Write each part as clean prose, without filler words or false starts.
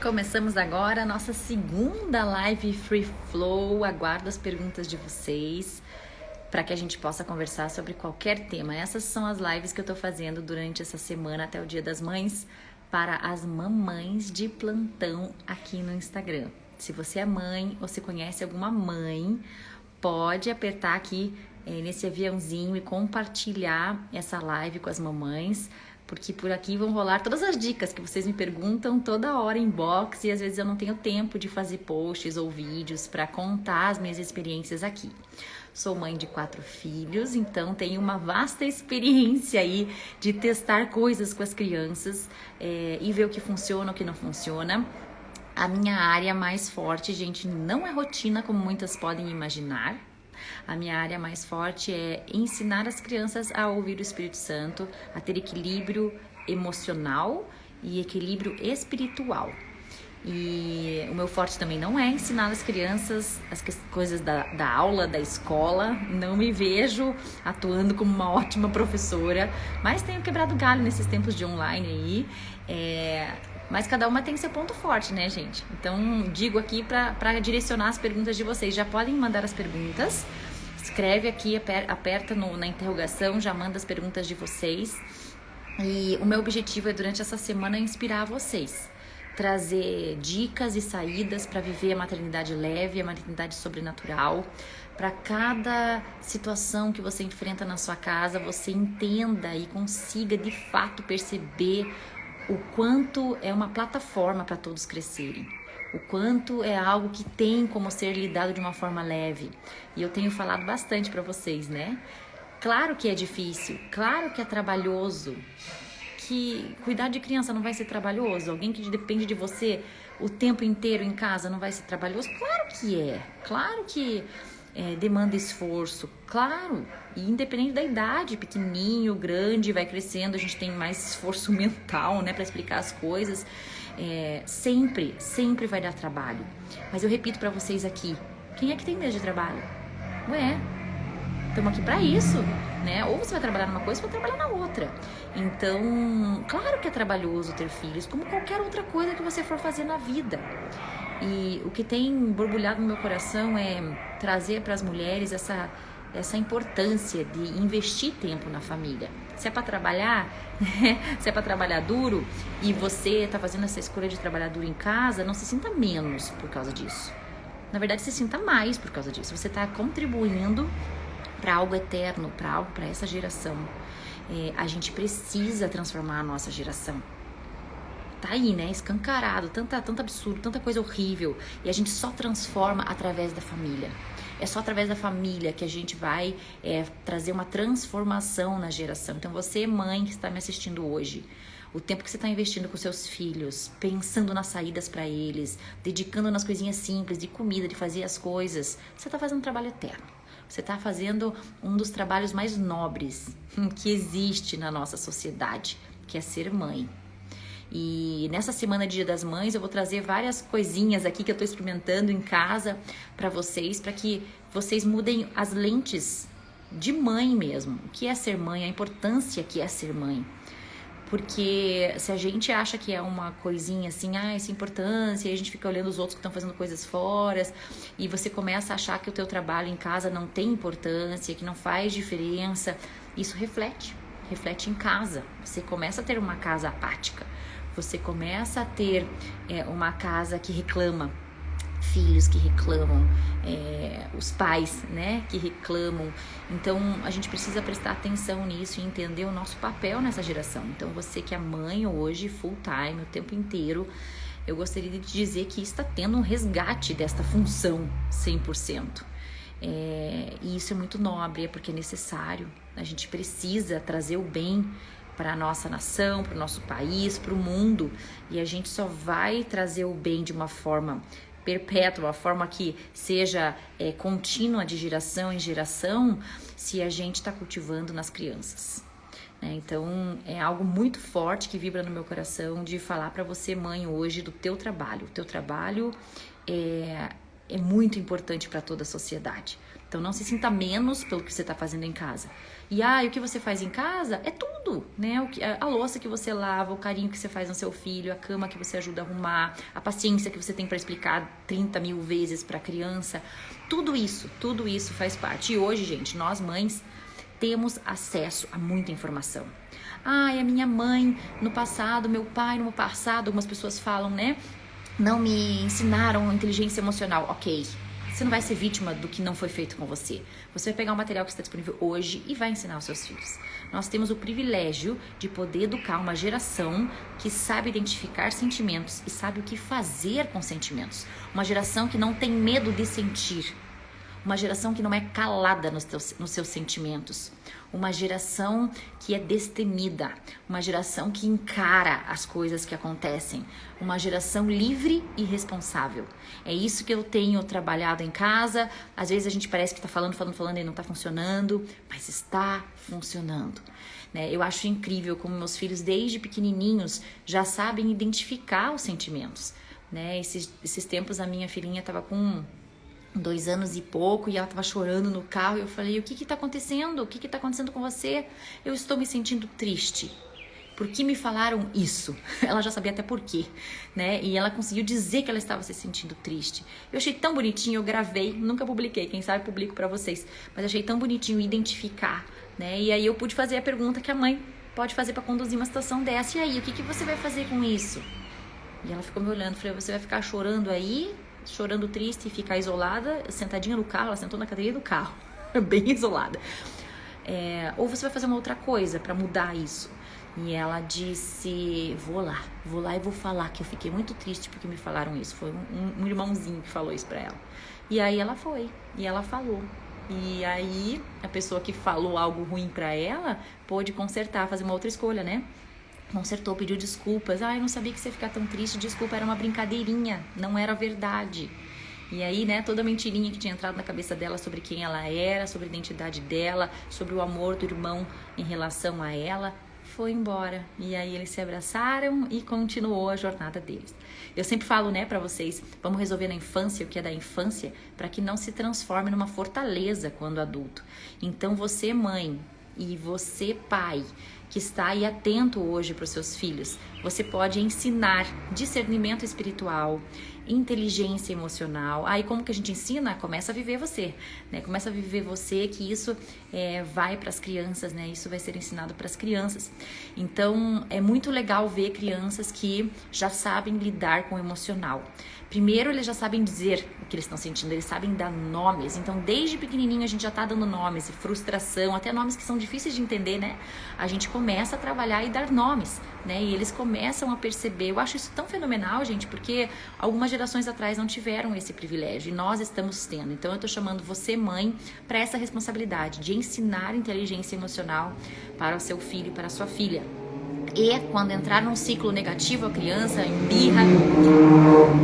Começamos agora a nossa segunda live Free Flow. Aguardo as perguntas de vocês para que a gente possa conversar sobre qualquer tema. Essas são as lives que eu estou fazendo durante essa semana até o Dia das Mães para as mamães de plantão aqui no Instagram. Se você é mãe ou se conhece alguma mãe, pode apertar aqui nesse aviãozinho e compartilhar essa live com as mamães, porque por aqui vão rolar todas as dicas que vocês me perguntam toda hora em inbox e às vezes eu não tenho tempo de fazer posts ou vídeos para contar as minhas experiências aqui. Sou mãe de 4 filhos, então tenho uma vasta experiência aí de testar coisas com as crianças e ver o que funciona, o que não funciona. A minha área mais forte, gente, não é rotina como muitas podem imaginar. A minha área mais forte é ensinar as crianças a ouvir o Espírito Santo, a ter equilíbrio emocional e equilíbrio espiritual. E o meu forte também não é ensinar as crianças as coisas da aula, da escola. Não me vejo atuando como uma ótima professora, mas tenho quebrado galho nesses tempos de online aí. Mas cada uma tem seu ponto forte, né, gente? Então, digo aqui para direcionar as perguntas de vocês. Já podem mandar as perguntas. Escreve aqui, aperta na interrogação, já manda as perguntas de vocês. E o meu objetivo é, durante essa semana, inspirar vocês. Trazer dicas e saídas para viver a maternidade leve, a maternidade sobrenatural. Para cada situação que você enfrenta na sua casa, você entenda e consiga, de fato, perceber o quanto é uma plataforma para todos crescerem, o quanto é algo que tem como ser lidado de uma forma leve. E eu tenho falado bastante para vocês, né? Claro que é difícil, claro que é trabalhoso, que cuidar de criança não vai ser trabalhoso, alguém que depende de você o tempo inteiro em casa não vai ser trabalhoso? Claro que demanda esforço, claro, e independente da idade, pequenininho, grande, vai crescendo, a gente tem mais esforço mental, né, para explicar as coisas. Sempre vai dar trabalho, mas eu repito para vocês aqui, quem é que tem medo de trabalho? Estamos aqui para isso, né? Ou você vai trabalhar numa coisa ou vai trabalhar na outra. Então, claro que é trabalhoso ter filhos, como qualquer outra coisa que você for fazer na vida. E o que tem borbulhado no meu coração é trazer para as mulheres essa importância de investir tempo na família. Se é para trabalhar, se é para trabalhar duro e você está fazendo essa escolha de trabalhar duro em casa, não se sinta menos por causa disso. Na verdade, se sinta mais por causa disso. Você está contribuindo para algo eterno, para essa geração. A gente precisa transformar a nossa geração. Tá aí, né? Escancarado, tanto absurdo, tanta coisa horrível. E a gente só transforma através da família. É só através da família que a gente vai trazer uma transformação na geração. Então, você, mãe que está me assistindo hoje, o tempo que você está investindo com seus filhos, pensando nas saídas para eles, dedicando nas coisinhas simples, de comida, de fazer as coisas, você está fazendo um trabalho eterno. Você está fazendo um dos trabalhos mais nobres que existe na nossa sociedade, que é ser mãe. E nessa semana de Dia das Mães eu vou trazer várias coisinhas aqui que eu estou experimentando em casa para que vocês mudem as lentes de mãe mesmo. O que é ser mãe, a importância que é ser mãe. Porque se a gente acha que é uma coisinha assim, essa importância, e a gente fica olhando os outros que estão fazendo coisas fora, e você começa a achar que o teu trabalho em casa não tem importância, que não faz diferença, isso reflete em casa. Você começa a ter uma casa apática, você começa a ter uma casa que reclama, filhos que reclamam, os pais, né, que reclamam. Então a gente precisa prestar atenção nisso e entender o nosso papel nessa geração. Então você que é mãe hoje, full time, o tempo inteiro, eu gostaria de dizer que está tendo um resgate desta função 100%. E isso é muito nobre, porque é necessário. A gente precisa trazer o bem para a nossa nação, para o nosso país, para o mundo. E a gente só vai trazer o bem de uma forma perpétua, uma forma que seja contínua de geração em geração, se a gente está cultivando nas crianças. Então é algo muito forte que vibra no meu coração de falar para você, mãe, hoje do teu trabalho. O teu trabalho é muito importante para toda a sociedade. Então não se sinta menos pelo que você está fazendo em casa. E o que você faz em casa é tudo, né? A louça que você lava, o carinho que você faz no seu filho, a cama que você ajuda a arrumar, a paciência que você tem para explicar 30 mil vezes para a criança. Tudo isso faz parte. E hoje, gente, nós mães temos acesso a muita informação. A minha mãe no passado, meu pai no passado, algumas pessoas falam, né? Não me ensinaram inteligência emocional. Ok. Você não vai ser vítima do que não foi feito com você. Você vai pegar o material que está disponível hoje e vai ensinar aos seus filhos. Nós temos o privilégio de poder educar uma geração que sabe identificar sentimentos e sabe o que fazer com sentimentos. Uma geração que não tem medo de sentir. Uma geração que não é calada nos seus sentimentos. Uma geração que é destemida. Uma geração que encara as coisas que acontecem. Uma geração livre e responsável. É isso que eu tenho trabalhado em casa. Às vezes a gente parece que está falando e não está funcionando. Mas está funcionando. Né? Eu acho incrível como meus filhos, desde pequenininhos, já sabem identificar os sentimentos. Né? Esses tempos a minha filhinha estava com 2 anos e pouco, e ela tava chorando no carro, e eu falei, o que tá acontecendo? O que tá acontecendo com você? Eu estou me sentindo triste. Por que me falaram isso? Ela já sabia até por quê, né? E ela conseguiu dizer que ela estava se sentindo triste. Eu achei tão bonitinho, eu gravei, nunca publiquei, quem sabe publico pra vocês, mas achei tão bonitinho identificar, né? E aí eu pude fazer a pergunta que a mãe pode fazer pra conduzir uma situação dessa. E aí, o que você vai fazer com isso? E ela ficou me olhando, falei, você vai ficar chorando aí, chorando triste e ficar isolada, sentadinha no carro, ela sentou na cadeirinha do carro, bem isolada. Ou você vai fazer uma outra coisa para mudar isso. E ela disse, vou lá e vou falar que eu fiquei muito triste porque me falaram isso. Foi um irmãozinho que falou isso para ela. E aí ela foi, e ela falou. E aí a pessoa que falou algo ruim para ela pôde consertar, fazer uma outra escolha, né? Consertou, pediu desculpas. Eu não sabia que você ia ficar tão triste. Desculpa, era uma brincadeirinha, não era verdade. E aí, né, toda a mentirinha que tinha entrado na cabeça dela sobre quem ela era, sobre a identidade dela, sobre o amor do irmão em relação a ela, foi embora. E aí eles se abraçaram e continuou a jornada deles. Eu sempre falo, né, pra vocês, vamos resolver na infância o que é da infância, para que não se transforme numa fortaleza quando adulto. Então você, mãe, e você, pai, que está aí atento hoje para os seus filhos, você pode ensinar discernimento espiritual, inteligência emocional. Aí como que a gente ensina? Começa a viver você, né? Começa a viver você, que isso vai para as crianças, né? Isso vai ser ensinado para as crianças. Então é muito legal ver crianças que já sabem lidar com o emocional. Primeiro, eles já sabem dizer o que eles estão sentindo, eles sabem dar nomes. Então, desde pequenininho, a gente já tá dando nomes, frustração, até nomes que são difíceis de entender, né? A gente começa a trabalhar e dar nomes, né? E eles começam a perceber. Eu acho isso tão fenomenal, gente, porque algumas gerações atrás não tiveram esse privilégio e nós estamos tendo. Então, eu tô chamando você, mãe, para essa responsabilidade de ensinar inteligência emocional para o seu filho e para a sua filha. E quando entrar num ciclo negativo, a criança embirra,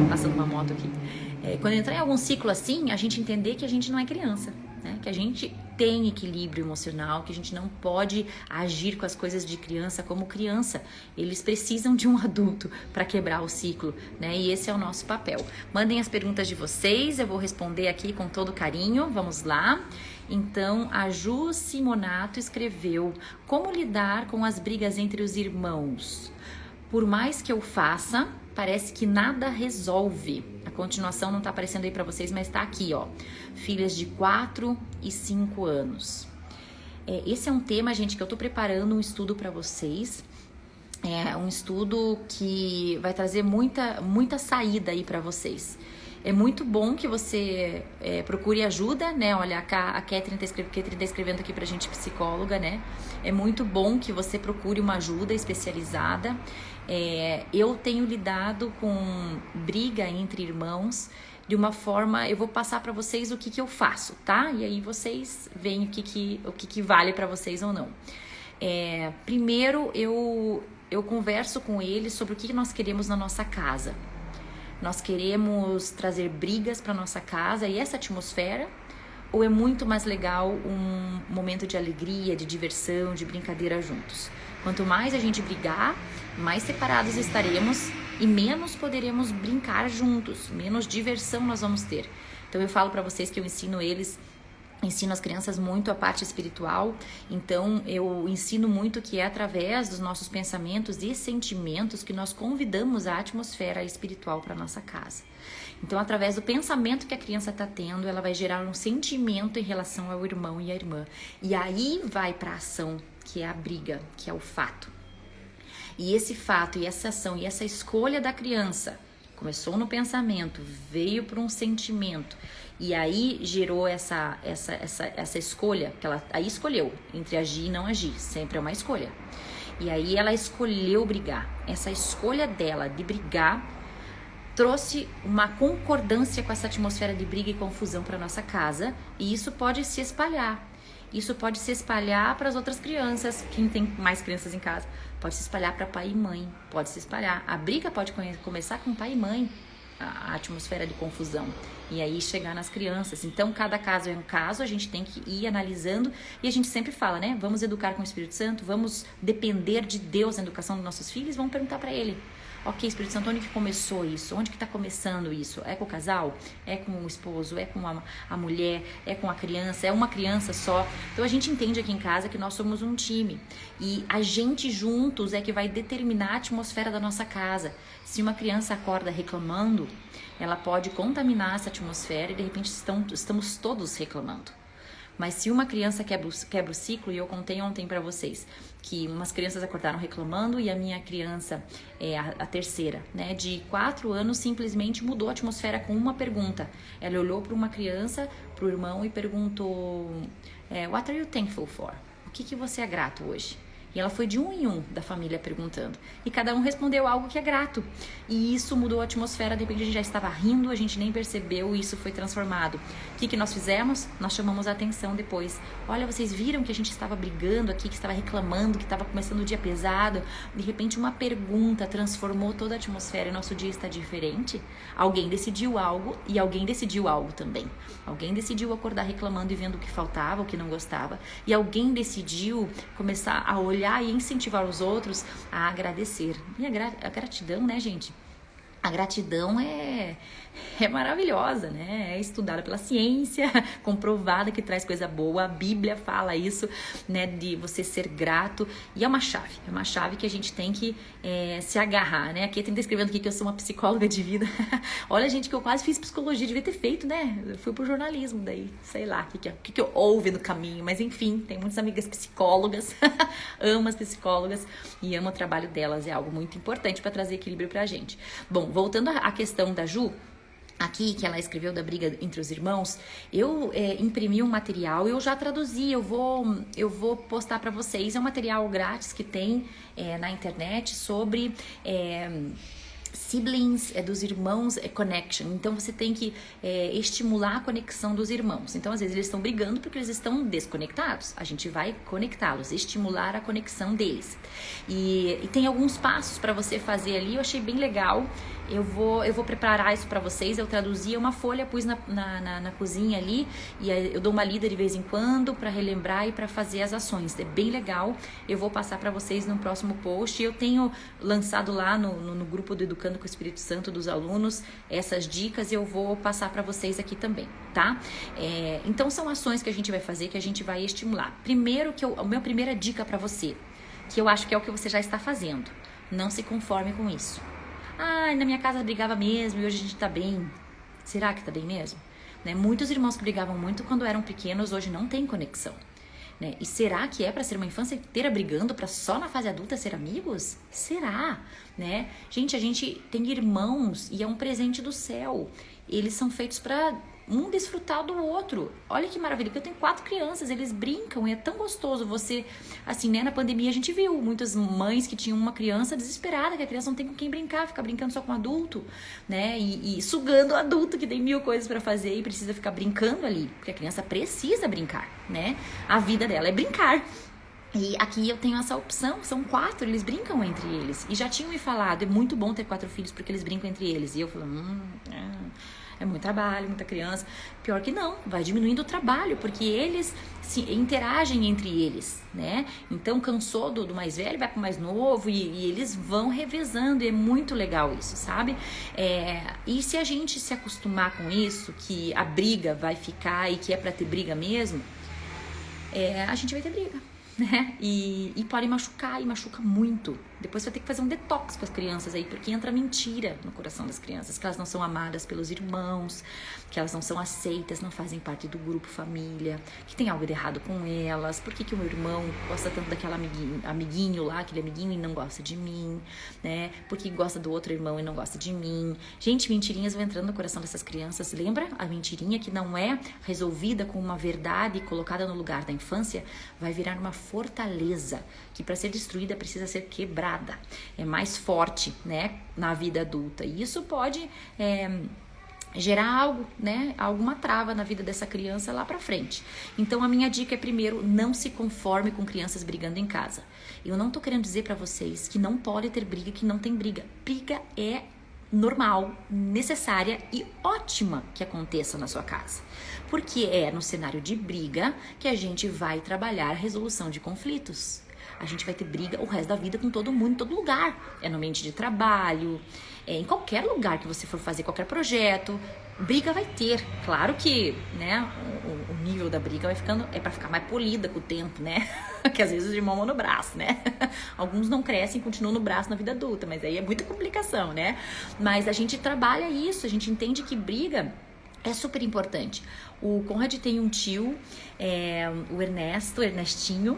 passando uma moto aqui, quando entrar em algum ciclo assim, a gente entender que a gente não é criança, né? Que a gente tem equilíbrio emocional, que a gente não pode agir com as coisas de criança como criança. Eles precisam de um adulto para quebrar o ciclo, né? E esse é o nosso papel. Mandem as perguntas de vocês, eu vou responder aqui com todo carinho. Vamos lá. Então, a Ju Simonato escreveu: como lidar com as brigas entre os irmãos? Por mais que eu faça, parece que nada resolve. A continuação não tá aparecendo aí para vocês, mas tá aqui, ó. Filhas de 4 e 5 anos. Esse é um tema, gente, que eu tô preparando um estudo para vocês. É um estudo que vai trazer muita saída aí para vocês. É muito bom que você procure ajuda, né? Olha, a Catherine tá escrevendo aqui pra gente, psicóloga, né? É muito bom que você procure uma ajuda especializada. Eu tenho lidado com briga entre irmãos de uma forma... Eu vou passar pra vocês o que eu faço, tá? E aí vocês veem o que vale pra vocês ou não. Primeiro, eu converso com eles sobre o que nós queremos na nossa casa. Nós queremos trazer brigas para nossa casa e essa atmosfera? Ou é muito mais legal um momento de alegria, de diversão, de brincadeira juntos? Quanto mais a gente brigar, mais separados estaremos e menos poderemos brincar juntos, menos diversão nós vamos ter. Então eu falo para vocês que eu ensino eles ensino as crianças muito a parte espiritual, então eu ensino muito que é através dos nossos pensamentos e sentimentos que nós convidamos a atmosfera espiritual para nossa casa. Então, através do pensamento que a criança está tendo, ela vai gerar um sentimento em relação ao irmão e à irmã. E aí vai para a ação, que é a briga, que é o fato. E esse fato, e essa ação, e essa escolha da criança, começou no pensamento, veio para um sentimento, e aí gerou essa escolha, que ela aí escolheu entre agir e não agir, sempre é uma escolha. E aí ela escolheu brigar. Essa escolha dela de brigar trouxe uma concordância com essa atmosfera de briga e confusão para nossa casa, e isso pode se espalhar. Isso pode se espalhar para as outras crianças, quem tem mais crianças em casa, pode se espalhar para pai e mãe, pode se espalhar. A briga pode começar com pai e mãe, a atmosfera de confusão, e aí chegar nas crianças. Então, cada caso é um caso, a gente tem que ir analisando, e a gente sempre fala, né? Vamos educar com o Espírito Santo, vamos depender de Deus na educação dos nossos filhos, vamos perguntar para Ele. Ok, Espírito Santo, onde que começou isso? Onde que está começando isso? É com o casal? É com o esposo? É com a mulher? É com a criança? É uma criança só? Então a gente entende aqui em casa que nós somos um time. E a gente juntos é que vai determinar a atmosfera da nossa casa. Se uma criança acorda reclamando, ela pode contaminar essa atmosfera e de repente estamos todos reclamando. Mas se uma criança quebra o ciclo, e eu contei ontem para vocês que umas crianças acordaram reclamando e a minha criança, a terceira, né, de 4 anos, simplesmente mudou a atmosfera com uma pergunta. Ela olhou para uma criança, para o irmão e perguntou, What are you thankful for? O que você é grato hoje? E ela foi de um em um da família perguntando. E cada um respondeu algo que é grato. E isso mudou a atmosfera. De repente a gente já estava rindo, a gente nem percebeu e isso foi transformado. O que nós fizemos? Nós chamamos a atenção depois. Olha, vocês viram que a gente estava brigando aqui, que estava reclamando, que estava começando o dia pesado. De repente uma pergunta transformou toda a atmosfera e nosso dia está diferente. Alguém decidiu algo e alguém decidiu algo também. Alguém decidiu acordar reclamando e vendo o que faltava, o que não gostava. E alguém decidiu começar a olhar e incentivar os outros a agradecer. E a gratidão, né, gente? A gratidão é maravilhosa, né? É estudada pela ciência, comprovada que traz coisa boa. A Bíblia fala isso, né? De você ser grato. E é uma chave que a gente tem que se agarrar, né? Aqui tem descrevendo aqui que eu sou uma psicóloga de vida. Olha, gente, que eu quase fiz psicologia, devia ter feito, né? Eu fui pro jornalismo daí, sei lá, o que eu houve no caminho. Mas enfim, tem muitas amigas psicólogas, amo as psicólogas e amo o trabalho delas. É algo muito importante para trazer equilíbrio pra gente. Bom, voltando à questão da Ju, aqui que ela escreveu da briga entre os irmãos, eu imprimi um material, eu já traduzi, eu vou postar para vocês, é um material grátis que tem na internet sobre siblings, dos irmãos, connection. Então você tem que estimular a conexão dos irmãos. Então às vezes eles estão brigando porque eles estão desconectados. A gente vai conectá-los, estimular a conexão deles. E tem alguns passos para você fazer ali, eu achei bem legal. Eu vou preparar isso para vocês. Eu traduzi uma folha, pus na cozinha ali, e eu dou uma lida de vez em quando para relembrar e para fazer as ações. É bem legal. Eu vou passar para vocês no próximo post. Eu tenho lançado lá no grupo do Educando com o Espírito Santo dos alunos essas dicas, e eu vou passar para vocês aqui também, tá? Então são ações que a gente vai fazer, que a gente vai estimular. Primeiro, a minha primeira dica para você, que eu acho que é o que você já está fazendo: não se conforme com isso. Na minha casa brigava mesmo e hoje a gente tá bem. Será que tá bem mesmo? Né? Muitos irmãos que brigavam muito quando eram pequenos hoje não têm conexão. Né? E será que é para ser uma infância inteira brigando para só na fase adulta ser amigos? Será? Né? Gente, a gente tem irmãos e é um presente do céu. Eles são feitos para um desfrutar do outro. Olha que maravilha, porque eu tenho 4 crianças, eles brincam e é tão gostoso você, assim, né, na pandemia a gente viu muitas mães que tinham uma criança desesperada, que a criança não tem com quem brincar, fica brincando só com o adulto, né, e sugando o adulto que tem 1000 coisas para fazer e precisa ficar brincando ali, porque a criança precisa brincar, né, a vida dela é brincar. E aqui eu tenho essa opção, são 4, eles brincam entre eles. E já tinham me falado, é muito bom ter 4 filhos porque eles brincam entre eles. E eu falo, é muito trabalho, muita criança. Pior que não, vai diminuindo o trabalho, porque eles se interagem entre eles, né? Então cansou do mais velho, vai pro mais novo e eles vão revezando, e é muito legal isso, sabe? E se a gente se acostumar com isso, que a briga vai ficar e que é pra ter briga mesmo, a gente vai ter briga, né? E pode machucar, e machuca muito. Depois você vai ter que fazer um detox com as crianças aí, porque entra mentira no coração das crianças, que elas não são amadas pelos irmãos, que elas não são aceitas, não fazem parte do grupo família, que tem algo de errado com elas, por que o meu irmão gosta tanto daquela amiguinho lá, aquele amiguinho, e não gosta de mim, né? Porque gosta do outro irmão e não gosta de mim. Gente, mentirinhas vão entrando no coração dessas crianças. Lembra? A mentirinha que não é resolvida com uma verdade colocada no lugar da infância, vai virar uma fortaleza, que para ser destruída precisa ser quebrada. É mais forte, né, na vida adulta. E isso pode gerar algo, né, alguma trava na vida dessa criança lá pra frente. Então a minha dica é, primeiro, não se conforme com crianças brigando em casa. Eu não tô querendo dizer pra vocês que não pode ter briga, que não tem briga. Briga é normal, necessária e ótima que aconteça na sua casa. Porque é no cenário de briga que a gente vai trabalhar a resolução de conflitos. A gente vai ter briga o resto da vida com todo mundo, em todo lugar. É no ambiente de trabalho, em qualquer lugar que você for fazer qualquer projeto, briga vai ter. Claro que, né, o nível da briga vai ficando, pra ficar mais polida com o tempo, né? Que às vezes os irmãos vão no braço, né? Alguns não crescem e continuam no braço na vida adulta, mas aí é muita complicação, né? Mas a gente trabalha isso, a gente entende que briga é super importante. O Conrad tem um tio, o Ernestinho,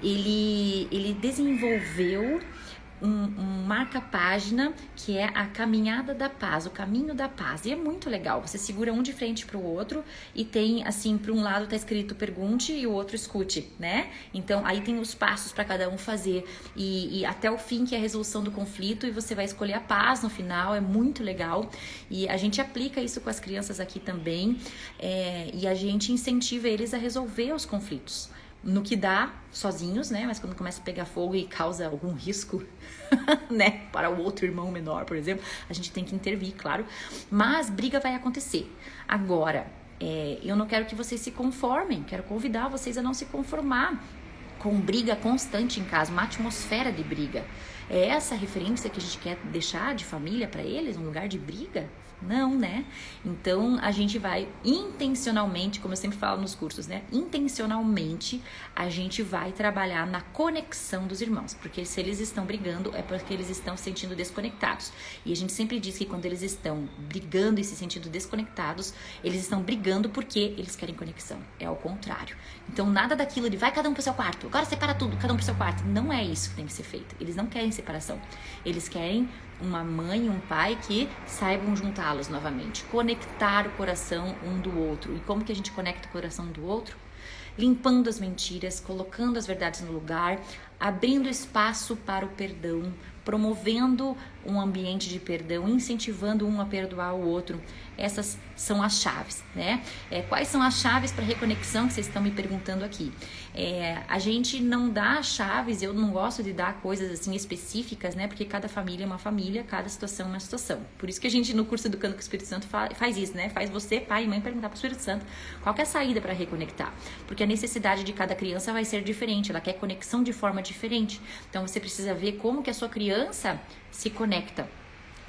ele desenvolveu um marca-página que é a Caminhada da Paz, o Caminho da Paz. E é muito legal, você segura um de frente pro outro e tem, assim, para um lado tá escrito pergunte e o outro escute, né? Então, aí tem os passos para cada um fazer e até o fim, que é a resolução do conflito, e você vai escolher a paz no final, é muito legal. E a gente aplica isso com as crianças aqui também, e a gente incentiva eles a resolver os conflitos. No que dá, sozinhos, né? Mas quando começa a pegar fogo e causa algum risco, né? Para o outro irmão menor, por exemplo, a gente tem que intervir, claro. Mas briga vai acontecer. Agora, eu não quero que vocês se conformem. Quero convidar vocês a não se conformar com briga constante em casa, uma atmosfera de briga. É essa a referência que a gente quer deixar de família para eles? Um lugar de briga? Não, né? Então, a gente vai intencionalmente, como eu sempre falo nos cursos, né? Intencionalmente, a gente vai trabalhar na conexão dos irmãos. Porque se eles estão brigando, é porque eles estão se sentindo desconectados. E a gente sempre diz que quando eles estão brigando e se sentindo desconectados, eles estão brigando porque eles querem conexão. É ao contrário. Então, nada daquilo de vai cada um pro seu quarto, agora separa tudo, cada um pro seu quarto. Não é isso que tem que ser feito. Eles não querem separação. Eles querem uma mãe e um pai que saibam juntá-los novamente, conectar o coração um do outro. E como que a gente conecta o coração um do outro? Limpando as mentiras, colocando as verdades no lugar, abrindo espaço para o perdão, promovendo um ambiente de perdão, incentivando um a perdoar o outro. Essas são as chaves, né? Quais são as chaves para reconexão que vocês estão me perguntando aqui? A gente não dá chaves, eu não gosto de dar coisas assim específicas, né? Porque cada família é uma família, cada situação é uma situação. Por isso que a gente no curso Educando com o Espírito Santo faz isso, né? Faz você, pai e mãe, perguntar para o Espírito Santo qual que é a saída para reconectar. Porque a necessidade de cada criança vai ser diferente, ela quer conexão de forma diferente. Então você precisa ver como que a sua criança se conecta,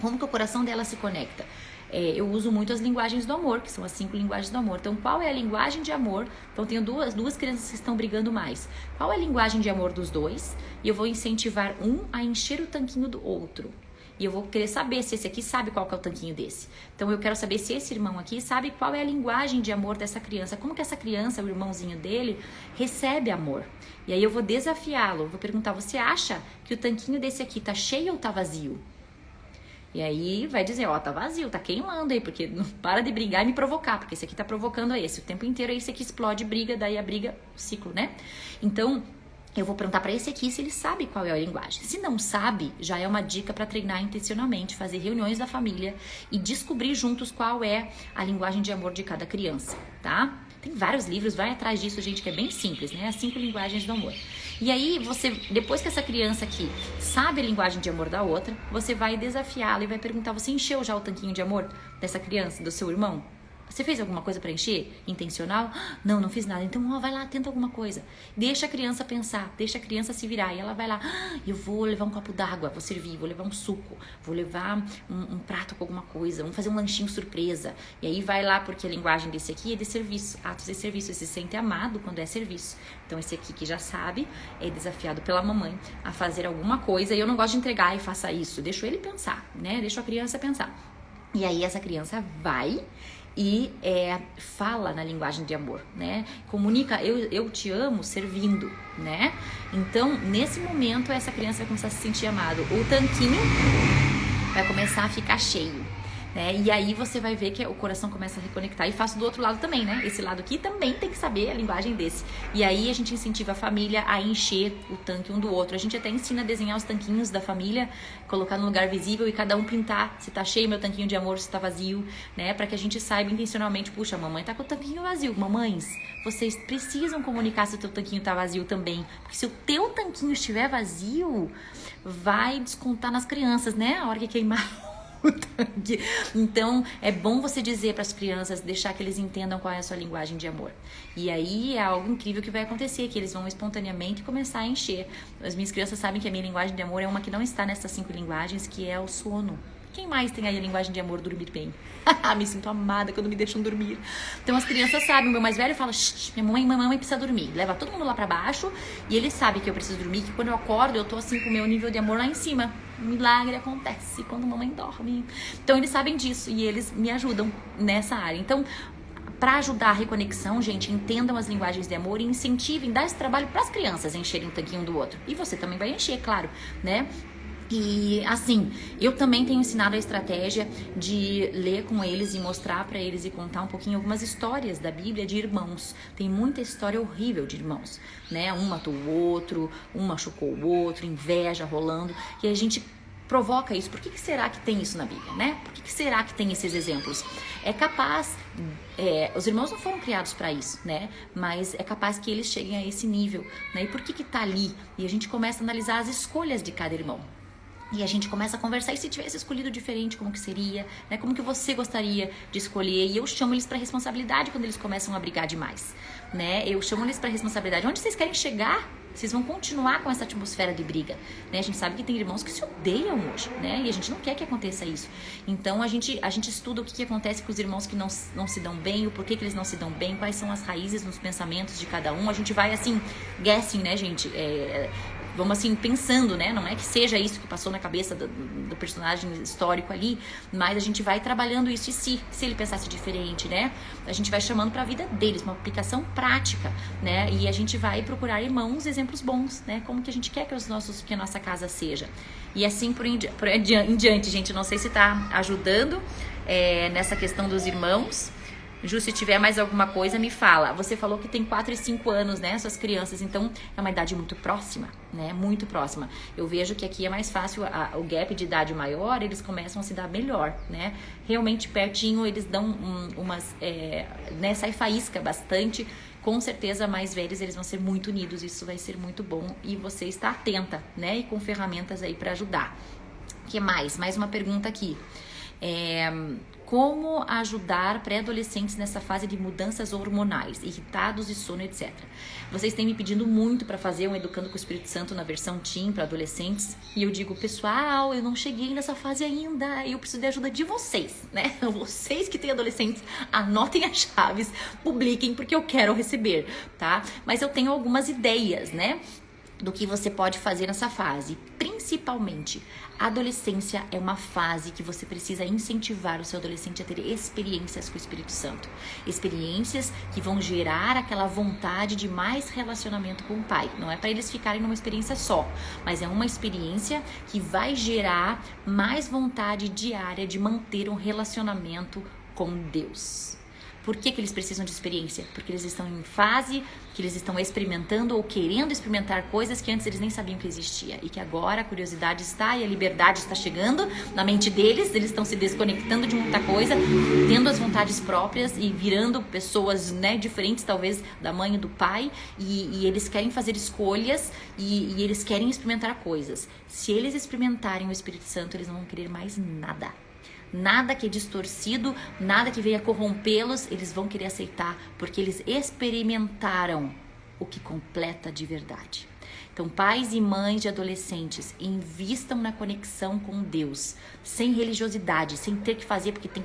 como que o coração dela se conecta. Eu uso muito as linguagens do amor, que são as 5 linguagens do amor. Então, qual é a linguagem de amor? Então, tenho duas crianças que estão brigando mais. Qual é a linguagem de amor dos dois? E eu vou incentivar um a encher o tanquinho do outro. E eu vou querer saber se esse aqui sabe qual que é o tanquinho desse. Então, eu quero saber se esse irmão aqui sabe qual é a linguagem de amor dessa criança. Como que essa criança, o irmãozinho dele, recebe amor. E aí eu vou desafiá-lo. Vou perguntar, você acha que o tanquinho desse aqui tá cheio ou tá vazio? E aí vai dizer, tá vazio, tá queimando aí, porque não para de brigar e me provocar, porque esse aqui tá provocando esse o tempo inteiro, aí esse aqui explode, briga, daí a briga, ciclo, né? Então, eu vou perguntar para esse aqui se ele sabe qual é a linguagem. Se não sabe, já é uma dica para treinar intencionalmente, fazer reuniões da família e descobrir juntos qual é a linguagem de amor de cada criança, tá? Tem vários livros, vai atrás disso, gente, que é bem simples, né? As 5 linguagens do amor. E aí, você, depois que essa criança aqui sabe a linguagem de amor da outra, você vai desafiá-la e vai perguntar, você encheu já o tanquinho de amor dessa criança, do seu irmão? Você fez alguma coisa para encher? Intencional? Não, não fiz nada. Então, vai lá, tenta alguma coisa. Deixa a criança pensar, deixa a criança se virar. E ela vai lá, eu vou levar um copo d'água, vou servir, vou levar um suco, vou levar um prato com alguma coisa, vamos fazer um lanchinho surpresa. E aí vai lá, porque a linguagem desse aqui é de serviço, atos de serviço. Ele se sente amado quando é serviço. Então, esse aqui que já sabe, é desafiado pela mamãe a fazer alguma coisa. E eu não gosto de entregar e faça isso. Deixo ele pensar, né? Deixo a criança pensar. E aí essa criança vai e fala na linguagem de amor, né? Comunica, eu te amo servindo, né? Então, nesse momento, essa criança vai começar a se sentir amado. O tanquinho vai começar a ficar cheio, né? E aí você vai ver que o coração começa a reconectar. E faço do outro lado também, né? Esse lado aqui também tem que saber a linguagem desse. E aí a gente incentiva a família a encher o tanque um do outro. A gente até ensina a desenhar os tanquinhos da família, colocar no lugar visível e cada um pintar se tá cheio meu tanquinho de amor, se tá vazio, né? Pra que a gente saiba intencionalmente, puxa, a mamãe tá com o tanquinho vazio. Mamães, vocês precisam comunicar se o teu tanquinho tá vazio também. Porque se o teu tanquinho estiver vazio, vai descontar nas crianças, né? A hora que queimar o tanque. Então, é bom você dizer para as crianças, deixar que eles entendam qual é a sua linguagem de amor. E aí é algo incrível que vai acontecer, que eles vão espontaneamente começar a encher. As minhas crianças sabem que a minha linguagem de amor é uma que não está nessas 5 linguagens, que é o sono. Quem mais tem aí a linguagem de amor, dormir bem? Me sinto amada quando me deixam dormir. Então as crianças sabem, o meu mais velho fala, minha mamãe precisa dormir. Leva todo mundo lá pra baixo e ele sabe que eu preciso dormir, que quando eu acordo eu tô assim com o meu nível de amor lá em cima. Um milagre acontece quando mamãe dorme. Então eles sabem disso e eles me ajudam nessa área. Então, para ajudar a reconexão, gente, entendam as linguagens de amor e incentivem, dá esse trabalho para as crianças encherem um tanquinho do outro. E você também vai encher, claro, né? E assim, eu também tenho ensinado a estratégia de ler com eles e mostrar pra eles e contar um pouquinho algumas histórias da Bíblia de irmãos. Tem muita história horrível de irmãos, né? Um matou o outro, um machucou o outro, inveja rolando. E a gente provoca isso. Por que será que tem isso na Bíblia, né? Por que será que tem esses exemplos? É capaz, os irmãos não foram criados para isso, né? Mas é capaz que eles cheguem a esse nível, né? E por que tá ali? E a gente começa a analisar as escolhas de cada irmão. E a gente começa a conversar, e se tivesse escolhido diferente, como que seria, né? Como que você gostaria de escolher? E eu chamo eles para responsabilidade quando eles começam a brigar demais, né? Eu chamo eles para responsabilidade. Onde vocês querem chegar? Vocês vão continuar com essa atmosfera de briga, né? A gente sabe que tem irmãos que se odeiam hoje, né? E a gente não quer que aconteça isso. Então a gente estuda o que acontece com os irmãos que não se dão bem, o porquê que eles não se dão bem, quais são as raízes nos pensamentos de cada um. A gente vai assim, guessing, né, gente? Vamos assim, pensando, né? Não é que seja isso que passou na cabeça do personagem histórico ali, mas a gente vai trabalhando isso. E se ele pensasse diferente, né? A gente vai chamando para a vida deles, uma aplicação prática, né? E a gente vai procurar irmãos, exemplos bons, né? Como que a gente quer que a nossa casa seja. E assim por em diante, gente. Não sei se tá ajudando nessa questão dos irmãos. Ju, se tiver mais alguma coisa, me fala. Você falou que tem 4 e 5 anos, né? Suas crianças, então é uma idade muito próxima, né? Muito próxima. Eu vejo que aqui é mais fácil, o gap de idade maior, eles começam a se dar melhor, né? Realmente pertinho, eles dão né? Sai faísca bastante. Com certeza, mais velhos, eles vão ser muito unidos. Isso vai ser muito bom. E você está atenta, né? E com ferramentas aí para ajudar. O que mais? Mais uma pergunta aqui. Como ajudar pré-adolescentes nessa fase de mudanças hormonais, irritados e sono, etc. Vocês têm me pedindo muito para fazer um Educando com o Espírito Santo na versão teen para adolescentes. E eu digo, pessoal, eu não cheguei nessa fase ainda. Eu preciso de ajuda de vocês, né? Vocês que têm adolescentes, anotem as chaves, publiquem, porque eu quero receber, tá? Mas eu tenho algumas ideias, né? Do que você pode fazer nessa fase. Principalmente, a adolescência é uma fase que você precisa incentivar o seu adolescente a ter experiências com o Espírito Santo. Experiências que vão gerar aquela vontade de mais relacionamento com o Pai. Não é para eles ficarem numa experiência só, mas é uma experiência que vai gerar mais vontade diária de manter um relacionamento com Deus. Por que eles precisam de experiência? Porque eles estão em fase que eles estão experimentando ou querendo experimentar coisas que antes eles nem sabiam que existia. E que agora a curiosidade está e a liberdade está chegando na mente deles. Eles estão se desconectando de muita coisa, tendo as vontades próprias e virando pessoas, né, diferentes talvez da mãe e do pai. E eles querem fazer escolhas e eles querem experimentar coisas. Se eles experimentarem o Espírito Santo, eles não vão querer mais nada. Nada que é distorcido, nada que venha corrompê-los, eles vão querer aceitar, porque eles experimentaram o que completa de verdade. Então, pais e mães de adolescentes, invistam na conexão com Deus, sem religiosidade, sem ter que fazer porque tem.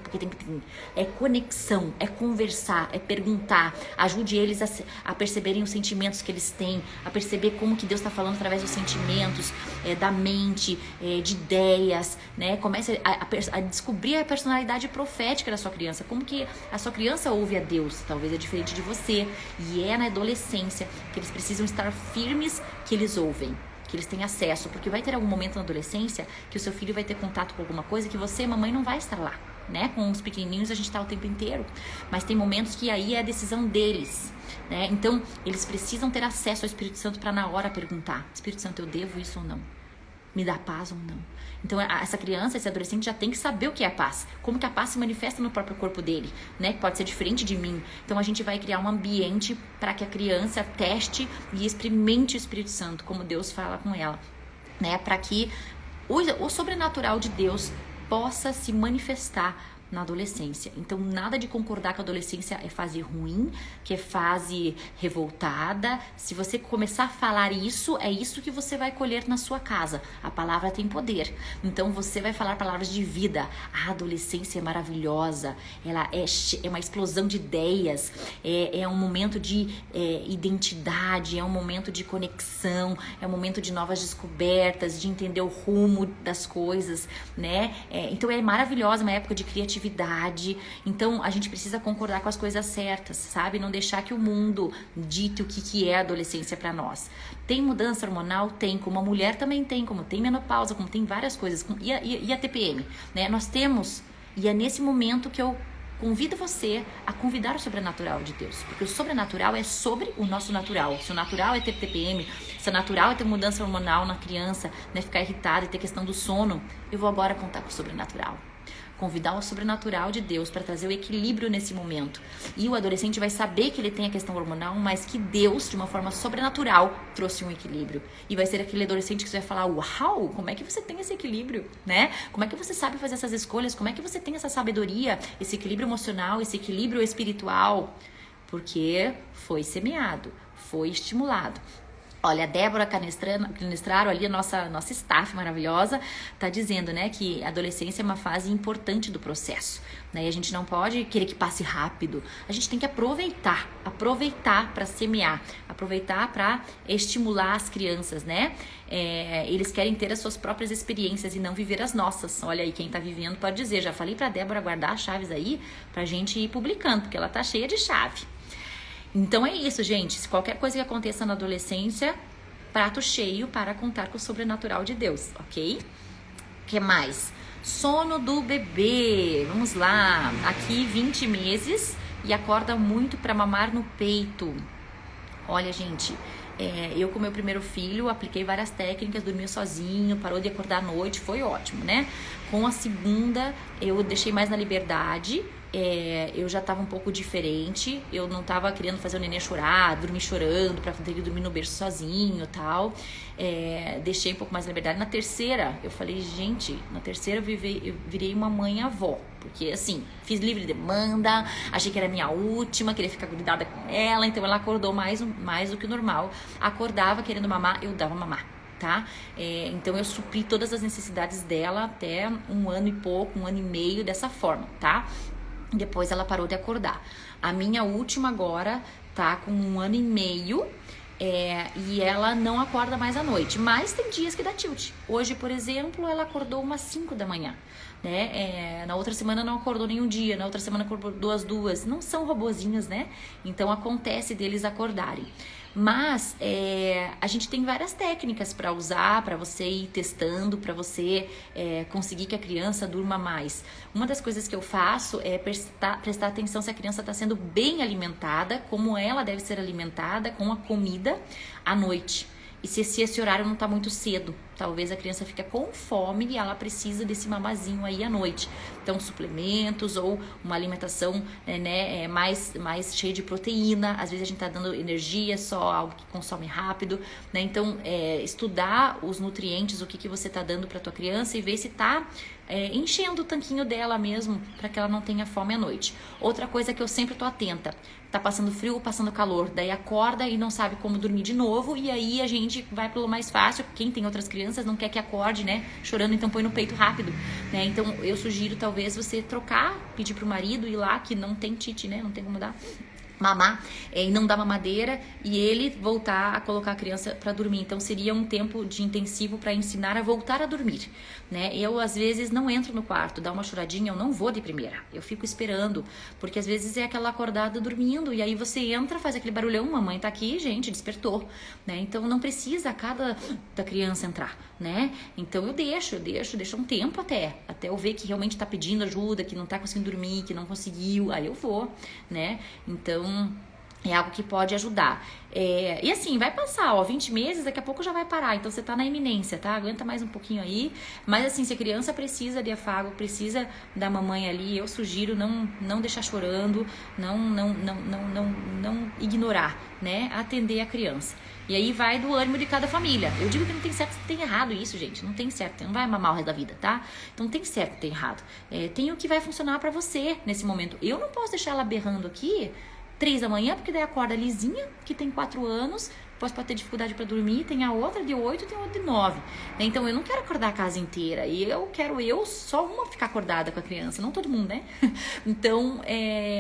É conexão, é conversar, é perguntar. Ajude eles a perceberem os sentimentos que eles têm, a perceber como que Deus está falando através dos sentimentos, da mente, de ideias, né? Comece a descobrir a personalidade profética da sua criança, como que a sua criança ouve a Deus, talvez é diferente de você, e é na adolescência que eles precisam estar firmes, que eles ouvem, que eles têm acesso, porque vai ter algum momento na adolescência que o seu filho vai ter contato com alguma coisa que você, mamãe, não vai estar lá, né? Com os pequenininhos a gente está o tempo inteiro, mas tem momentos que aí é a decisão deles, né? Então eles precisam ter acesso ao Espírito Santo para na hora perguntar: Espírito Santo, eu devo isso ou não? Me dá paz ou não? Então essa criança, esse adolescente já tem que saber o que é a paz, como que a paz se manifesta no próprio corpo dele, né? Que pode ser diferente de mim. Então a gente vai criar um ambiente para que a criança teste e experimente o Espírito Santo, como Deus fala com ela, né? Para que o sobrenatural de Deus possa se manifestar na adolescência. Então nada de concordar que a adolescência é fase ruim, que é fase revoltada. Se você começar a falar isso, é isso que você vai colher na sua casa. A palavra tem poder. Então você vai falar palavras de vida. A adolescência é maravilhosa, ela é uma explosão de ideias, é um momento de identidade, é um momento de conexão, é um momento de novas descobertas, de entender o rumo das coisas, né? Então é maravilhosa, uma época de criatividade. Então a gente precisa concordar com as coisas certas, sabe? Não deixar que o mundo dite o que é a adolescência para nós. Tem mudança hormonal? Tem. Como a mulher também tem, como tem menopausa, como tem várias coisas. E a TPM, né? Nós temos, e é nesse momento que eu convido você a convidar o sobrenatural de Deus, porque o sobrenatural é sobre o nosso natural. Se o natural é ter TPM, se o natural é ter mudança hormonal na criança, né, ficar irritada e ter questão do sono, eu vou agora apontar para o sobrenatural. Convidar o sobrenatural de Deus para trazer o equilíbrio nesse momento. E o adolescente vai saber que ele tem a questão hormonal, mas que Deus, de uma forma sobrenatural, trouxe um equilíbrio. E vai ser aquele adolescente que você vai falar: uau, como é que você tem esse equilíbrio, né? Como é que você sabe fazer essas escolhas? Como é que você tem essa sabedoria, esse equilíbrio emocional, esse equilíbrio espiritual? Porque foi semeado, foi estimulado. Olha, a Débora Canestraro, ali, a nossa staff maravilhosa, tá dizendo, né, que a adolescência é uma fase importante do processo, né, e a gente não pode querer que passe rápido, a gente tem que aproveitar para semear, aproveitar para estimular as crianças, né, eles querem ter as suas próprias experiências e não viver as nossas. Olha aí, quem tá vivendo pode dizer. Já falei pra Débora guardar as chaves aí pra gente ir publicando, porque ela tá cheia de chave. Então é isso, gente. Se qualquer coisa que aconteça na adolescência, prato cheio para contar com o sobrenatural de Deus, ok? O que mais? Sono do bebê. Vamos lá. Aqui 20 meses e acorda muito para mamar no peito. Olha, gente, eu com meu primeiro filho apliquei várias técnicas, dormiu sozinho, parou de acordar à noite, foi ótimo, né? Com a segunda, eu deixei mais na liberdade. Eu já tava um pouco diferente, eu não tava querendo fazer o neném chorar, dormir chorando pra ter que dormir no berço sozinho e tal, deixei um pouco mais de liberdade. Na terceira, eu falei, gente, na terceira eu virei uma mãe avó, porque assim, fiz livre demanda, achei que era minha última, queria ficar grudada com ela, então ela acordou mais do que o normal, acordava querendo mamar, eu dava mamar. Tá? Então eu supri todas as necessidades dela até 1 ano e pouco, 1 ano e meio dessa forma, tá? Depois ela parou de acordar. A minha última agora tá com 1 ano e meio e ela não acorda mais à noite. Mas tem dias que dá tilt. Hoje, por exemplo, ela acordou umas 5 da manhã. Né? Na outra semana não acordou nenhum dia. Na outra semana acordou às 2. Não são robozinhos, né? Então acontece deles acordarem. Mas a gente tem várias técnicas para usar, para você ir testando, para você conseguir que a criança durma mais. Uma das coisas que eu faço é prestar atenção se a criança está sendo bem alimentada, como ela deve ser alimentada com a comida à noite. E se esse horário não está muito cedo, talvez a criança fique com fome e ela precisa desse mamazinho aí à noite. Então, suplementos ou uma alimentação mais cheia de proteína. Às vezes a gente está dando energia, só algo que consome rápido, né? Então, estudar os nutrientes, o que você está dando para tua criança e ver se está enchendo o tanquinho dela mesmo, para que ela não tenha fome à noite. Outra coisa que eu sempre tô atenta, tá passando frio ou passando calor, daí acorda e não sabe como dormir de novo, e aí a gente vai pelo mais fácil. Quem tem outras crianças não quer que acorde, né, chorando, então põe no peito rápido, né? Então eu sugiro talvez você trocar, pedir pro marido ir lá, que não tem tite, né, não tem como dar mamar e não dar mamadeira, e ele voltar a colocar a criança para dormir. Então seria um tempo de intensivo para ensinar a voltar a dormir, né? Eu às vezes não entro no quarto, dá uma choradinha, eu não vou de primeira, eu fico esperando, porque às vezes é aquela acordada dormindo, e aí você entra, faz aquele barulhão, mamãe tá aqui, gente, despertou, né? Então não precisa a cada da criança entrar, né? Então eu deixo um tempo até eu ver que realmente tá pedindo ajuda, que não tá conseguindo dormir, que não conseguiu, aí eu vou, né? Então é algo que pode ajudar. E assim, vai passar, 20 meses, daqui a pouco já vai parar. Então você tá na iminência, tá? Aguenta mais um pouquinho aí. Mas assim, se a criança precisa de afago, precisa da mamãe ali, eu sugiro não deixar chorando, não ignorar, né? Atender a criança. E aí vai do ânimo de cada família. Eu digo que não tem certo, tem errado isso, gente. Não tem certo, não vai mamar o resto da vida, tá? Então não tem certo, tem errado. Tem o que vai funcionar pra você nesse momento. Eu não posso deixar ela berrando aqui 3 da manhã, porque daí acorda a Lizinha, que tem 4 anos, depois pode ter dificuldade para dormir, tem a outra de 8 e tem a outra de 9. Então eu não quero acordar a casa inteira, e eu quero só uma ficar acordada com a criança, não todo mundo, né? Então,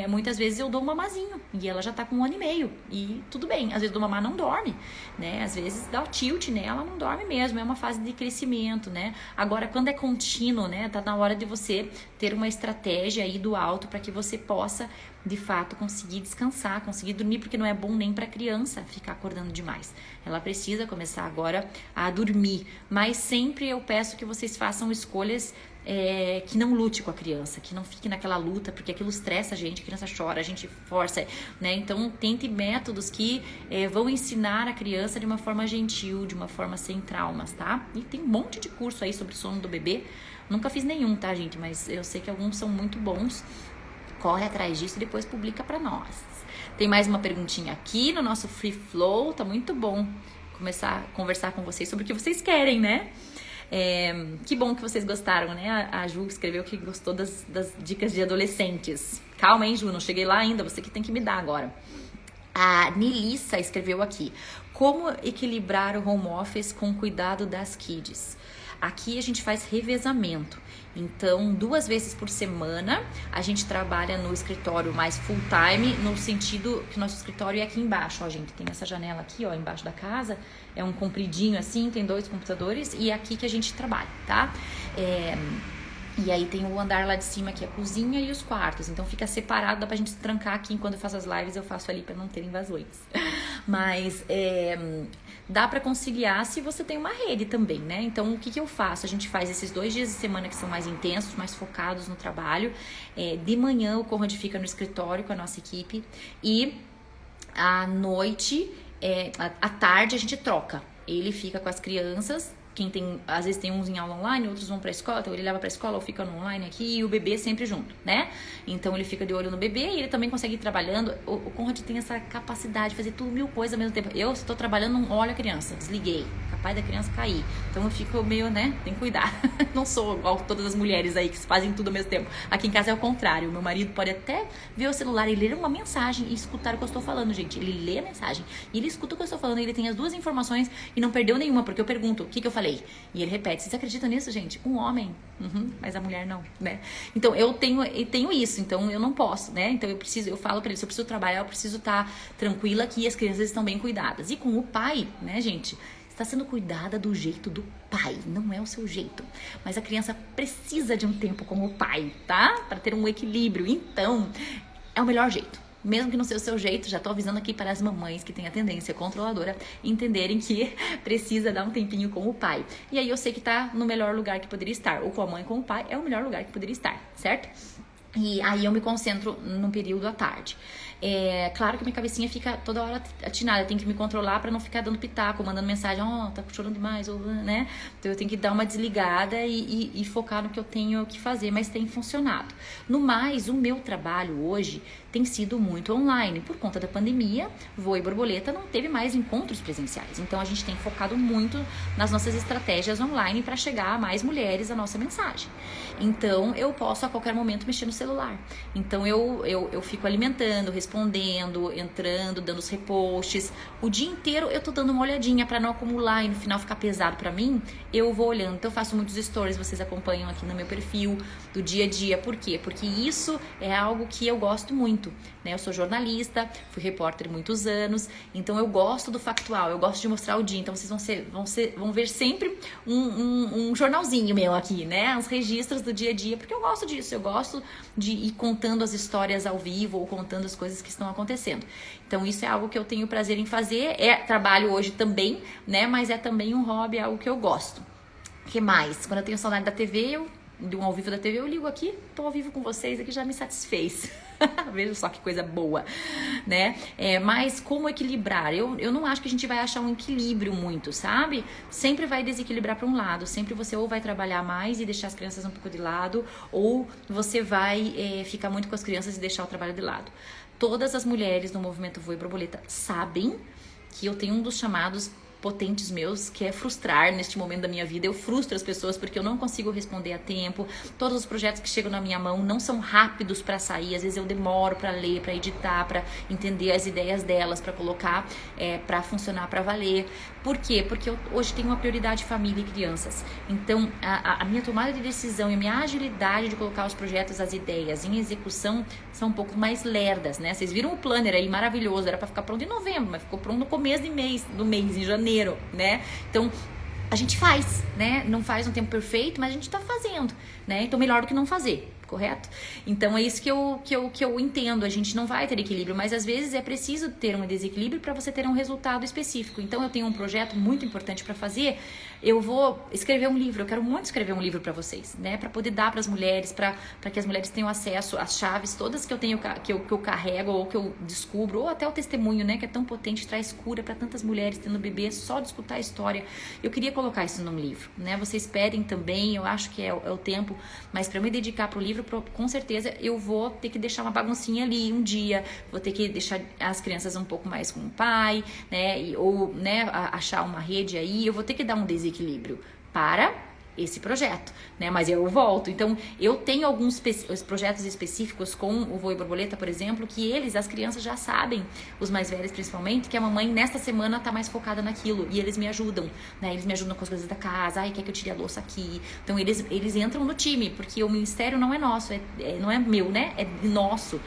muitas vezes eu dou um mamazinho, e ela já tá com 1 ano e meio, e tudo bem, às vezes do mamar não dorme, né? Às vezes dá o tilt nela, não dorme mesmo, é uma fase de crescimento, né? Agora, quando é contínuo, né, tá na hora de você ter uma estratégia aí do alto para que você possa de fato conseguir descansar, conseguir dormir, porque não é bom nem para a criança ficar acordando demais. Ela precisa começar agora a dormir, mas sempre eu peço que vocês façam escolhas que não lute com a criança, que não fique naquela luta, porque aquilo estressa a gente criança chora, a gente força, né? Então tente métodos que vão ensinar a criança de uma forma gentil, de uma forma sem traumas, tá? E tem um monte de curso aí sobre o sono do bebê, nunca fiz nenhum, tá, gente? Mas eu sei que alguns são muito bons. Corre atrás disso e depois publica pra nós. Tem mais uma perguntinha aqui no nosso Free Flow. Tá muito bom começar a conversar com vocês sobre o que vocês querem, né? Que bom que vocês gostaram, né? A Ju escreveu que gostou das dicas de adolescentes. Calma, hein, Ju? Não cheguei lá ainda. Você que tem que me dar agora. A Nilissa escreveu aqui: como equilibrar o home office com o cuidado das kids? Aqui a gente faz revezamento. Então, 2 vezes por semana, a gente trabalha no escritório mais full time, no sentido que o nosso escritório é aqui embaixo, ó, gente. Tem essa janela aqui, ó, embaixo da casa. É um compridinho assim, tem 2 computadores e é aqui que a gente trabalha, tá? E aí tem o andar lá de cima, que é a cozinha e os quartos. Então fica separado, dá pra gente se trancar aqui. Enquanto eu faço as lives, eu faço ali pra não ter invasões. Mas dá pra conciliar se você tem uma rede também, né? Então o que eu faço? A gente faz esses 2 dias de semana que são mais intensos, mais focados no trabalho. De manhã o Conrad fica no escritório com a nossa equipe. E à noite, à tarde a gente troca. Ele fica com as crianças. Às vezes tem uns em aula online, outros vão pra escola, então ele leva pra escola ou fica no online aqui, e o bebê sempre junto, né? Então ele fica de olho no bebê e ele também consegue ir trabalhando. O Conrad tem essa capacidade de fazer tudo 1000 coisas ao mesmo tempo. Eu estou trabalhando, não olho a criança, desliguei, capaz da criança cair. Então eu fico meio, né, tem que cuidar. Não sou igual todas as mulheres aí que fazem tudo ao mesmo tempo. Aqui em casa é o contrário, o meu marido pode até ver o celular e ler uma mensagem e escutar o que eu estou falando, gente. Ele lê a mensagem e ele escuta o que eu estou falando, ele tem as 2 informações e não perdeu nenhuma, porque eu pergunto, o que eu falei? E ele repete. Vocês acreditam nisso, gente? Um homem, mas a mulher não, né? Então eu tenho isso, então eu não posso, né? Então eu falo pra ele, se eu preciso trabalhar, eu preciso estar tranquila que as crianças estão bem cuidadas. E com o pai, né, gente? Está sendo cuidada do jeito do pai, não é o seu jeito. Mas a criança precisa de um tempo com o pai, tá? Para ter um equilíbrio. Então, é o melhor jeito. mesmo que não seja o seu jeito, já tô avisando aqui para as mamães que têm a tendência controladora entenderem que precisa dar um tempinho com o pai. E aí eu sei que tá no melhor lugar que poderia estar, ou com a mãe, com o pai, é o melhor lugar que poderia estar, certo? E aí eu me concentro no período à tarde. Claro que minha cabecinha fica toda hora atinada, eu tenho que me controlar para não ficar dando pitaco, mandando mensagem, tá chorando demais, ou, né? Então eu tenho que dar uma desligada e focar no que eu tenho que fazer, mas tem funcionado. No mais, o meu trabalho hoje tem sido muito online. Por conta da pandemia, Voa e Borboleta não teve mais encontros presenciais. Então a gente tem focado muito nas nossas estratégias online para chegar a mais mulheres a nossa mensagem. Então eu posso a qualquer momento mexer no celular. Então eu fico alimentando, respondendo, entrando, dando os reposts. O dia inteiro eu tô dando uma olhadinha para não acumular e no final ficar pesado para mim. Eu vou olhando. Então eu faço muitos stories, vocês acompanham aqui no meu perfil do dia a dia. Por quê? Porque isso é algo que eu gosto muito. Né? Eu sou jornalista, fui repórter muitos anos, então eu gosto do factual, eu gosto de mostrar o dia. Então vocês vão ver sempre um jornalzinho meu aqui, né? Os registros do dia a dia, porque eu gosto disso, eu gosto de ir contando as histórias ao vivo ou contando as coisas que estão acontecendo. Então isso é algo que eu tenho prazer em fazer, trabalho hoje também, né? Mas é também um hobby, é algo que eu gosto. O que mais? Quando eu tenho saudade da TV, de um ao vivo da TV, eu ligo aqui, tô ao vivo com vocês aqui, já me satisfez. Veja só que coisa boa, né? Mas como equilibrar? Eu não acho que a gente vai achar um equilíbrio muito, sabe? Sempre vai desequilibrar para um lado, sempre você ou vai trabalhar mais e deixar as crianças um pouco de lado, ou você vai ficar muito com as crianças e deixar o trabalho de lado. Todas as mulheres no movimento Voa e Borboleta sabem que eu tenho um dos chamados potentes meus, que é frustrar neste momento da minha vida. Eu frustro as pessoas porque eu não consigo responder a tempo. Todos os projetos que chegam na minha mão não são rápidos para sair. Às vezes eu demoro para ler, para editar, para entender as ideias delas, para colocar, para funcionar, para valer. Por quê? Porque eu hoje tenho uma prioridade família e crianças. Então, a minha tomada de decisão e a minha agilidade de colocar os projetos, as ideias em execução são um pouco mais lerdas, né? Vocês viram o planner aí maravilhoso, era para ficar pronto em novembro, mas ficou pronto no começo do mês, em janeiro, né? Então, a gente faz, né? Não faz um tempo perfeito, mas a gente tá fazendo, né? Então, melhor do que não fazer. Correto? Então é isso que eu entendo. A gente não vai ter equilíbrio, mas às vezes é preciso ter um desequilíbrio para você ter um resultado específico. Então eu tenho um projeto muito importante para fazer. Eu vou escrever um livro. Eu quero muito escrever um livro para vocês, né? Para poder dar para as mulheres, para que as mulheres tenham acesso às chaves todas que eu tenho, que eu carrego ou que eu descubro, ou até o testemunho, né? Que é tão potente, traz cura para tantas mulheres tendo bebê só de escutar a história. Eu queria colocar isso num livro, né? Vocês pedem também. Eu acho que é o tempo, mas para me dedicar pro livro, com certeza eu vou ter que deixar uma baguncinha ali um dia, vou ter que deixar as crianças um pouco mais com o pai, né, ou, né, achar uma rede aí, eu vou ter que dar um desequilíbrio para esse projeto, né, mas eu volto. Então eu tenho alguns projetos específicos com o Voa e Borboleta, por exemplo, que as crianças já sabem, os mais velhos principalmente, que a mamãe nesta semana tá mais focada naquilo, e eles me ajudam, né, eles me ajudam com as coisas da casa, quer que eu tire a louça aqui, então eles entram no time, porque o ministério não é nosso, não é meu, né, é nosso,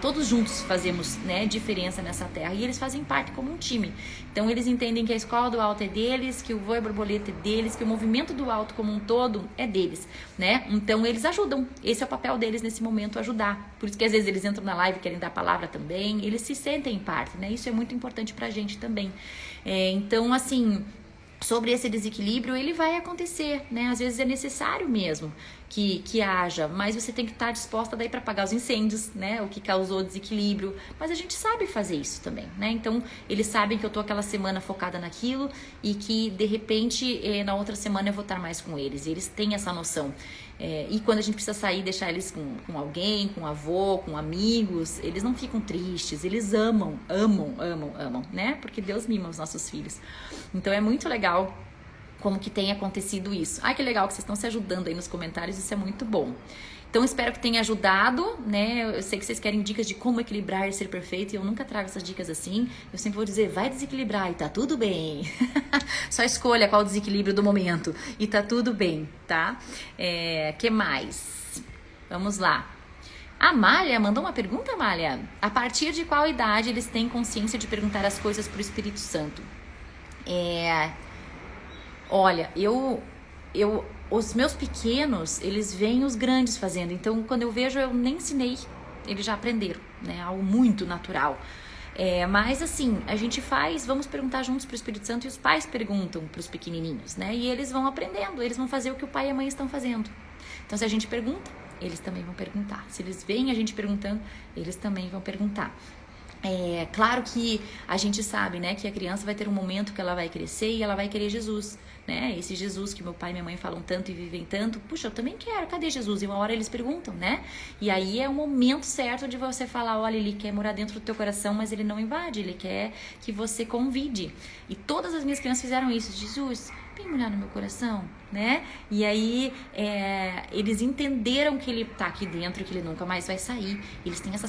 todos juntos fazemos, né, diferença nessa terra, e eles fazem parte como um time. Então eles entendem que a escola do alto é deles, que o Voa e Borboleta é deles, que o movimento do alto como um todo é deles, né? Então eles ajudam. Esse é o papel deles nesse momento, ajudar. Por isso que às vezes eles entram na live e querem dar palavra também. Eles se sentem parte, né? Isso é muito importante pra gente também. Então, assim, sobre esse desequilíbrio, ele vai acontecer, né? Às vezes é necessário mesmo que haja, mas você tem que estar disposta daí para apagar os incêndios, né? O que causou desequilíbrio, mas a gente sabe fazer isso também, né? Então, eles sabem que eu tô aquela semana focada naquilo e que, de repente, na outra semana eu vou estar mais com eles. Eles têm essa noção. E quando a gente precisa sair, deixar eles com alguém, com avô, com amigos, eles não ficam tristes, eles amam, né? Porque Deus mima os nossos filhos. Então, é muito legal como que tem acontecido isso. Ai, que legal que vocês estão se ajudando aí nos comentários, isso é muito bom. Então, espero que tenha ajudado, né? Eu sei que vocês querem dicas de como equilibrar e ser perfeito, e eu nunca trago essas dicas assim. Eu sempre vou dizer, vai desequilibrar e tá tudo bem. Só escolha qual o desequilíbrio do momento e tá tudo bem, tá? Que mais? Vamos lá. A Mália mandou uma pergunta, Mália. A partir de qual idade eles têm consciência de perguntar as coisas pro Espírito Santo? Olha, os meus pequenos, eles veem os grandes fazendo. Então, quando eu vejo, eu nem ensinei, eles já aprenderam, né? Algo muito natural. Mas assim, a gente vamos perguntar juntos pro Espírito Santo e os pais perguntam pros pequenininhos, né? E eles vão aprendendo, eles vão fazer o que o pai e a mãe estão fazendo. Então se a gente pergunta, eles também vão perguntar. Se eles veem a gente perguntando, eles também vão perguntar. Claro que a gente sabe, né, que a criança vai ter um momento que ela vai crescer e ela vai querer Jesus, né? Esse Jesus que meu pai e minha mãe falam tanto e vivem tanto, puxa, eu também quero, cadê Jesus? E uma hora eles perguntam, né? E aí é o momento certo de você falar, olha, ele quer morar dentro do teu coração, mas ele não invade, ele quer que você convide. E todas as minhas crianças fizeram isso. Jesus, vem morar no meu coração, né? E aí eles entenderam que ele tá aqui dentro, que ele nunca mais vai sair. Eles têm essa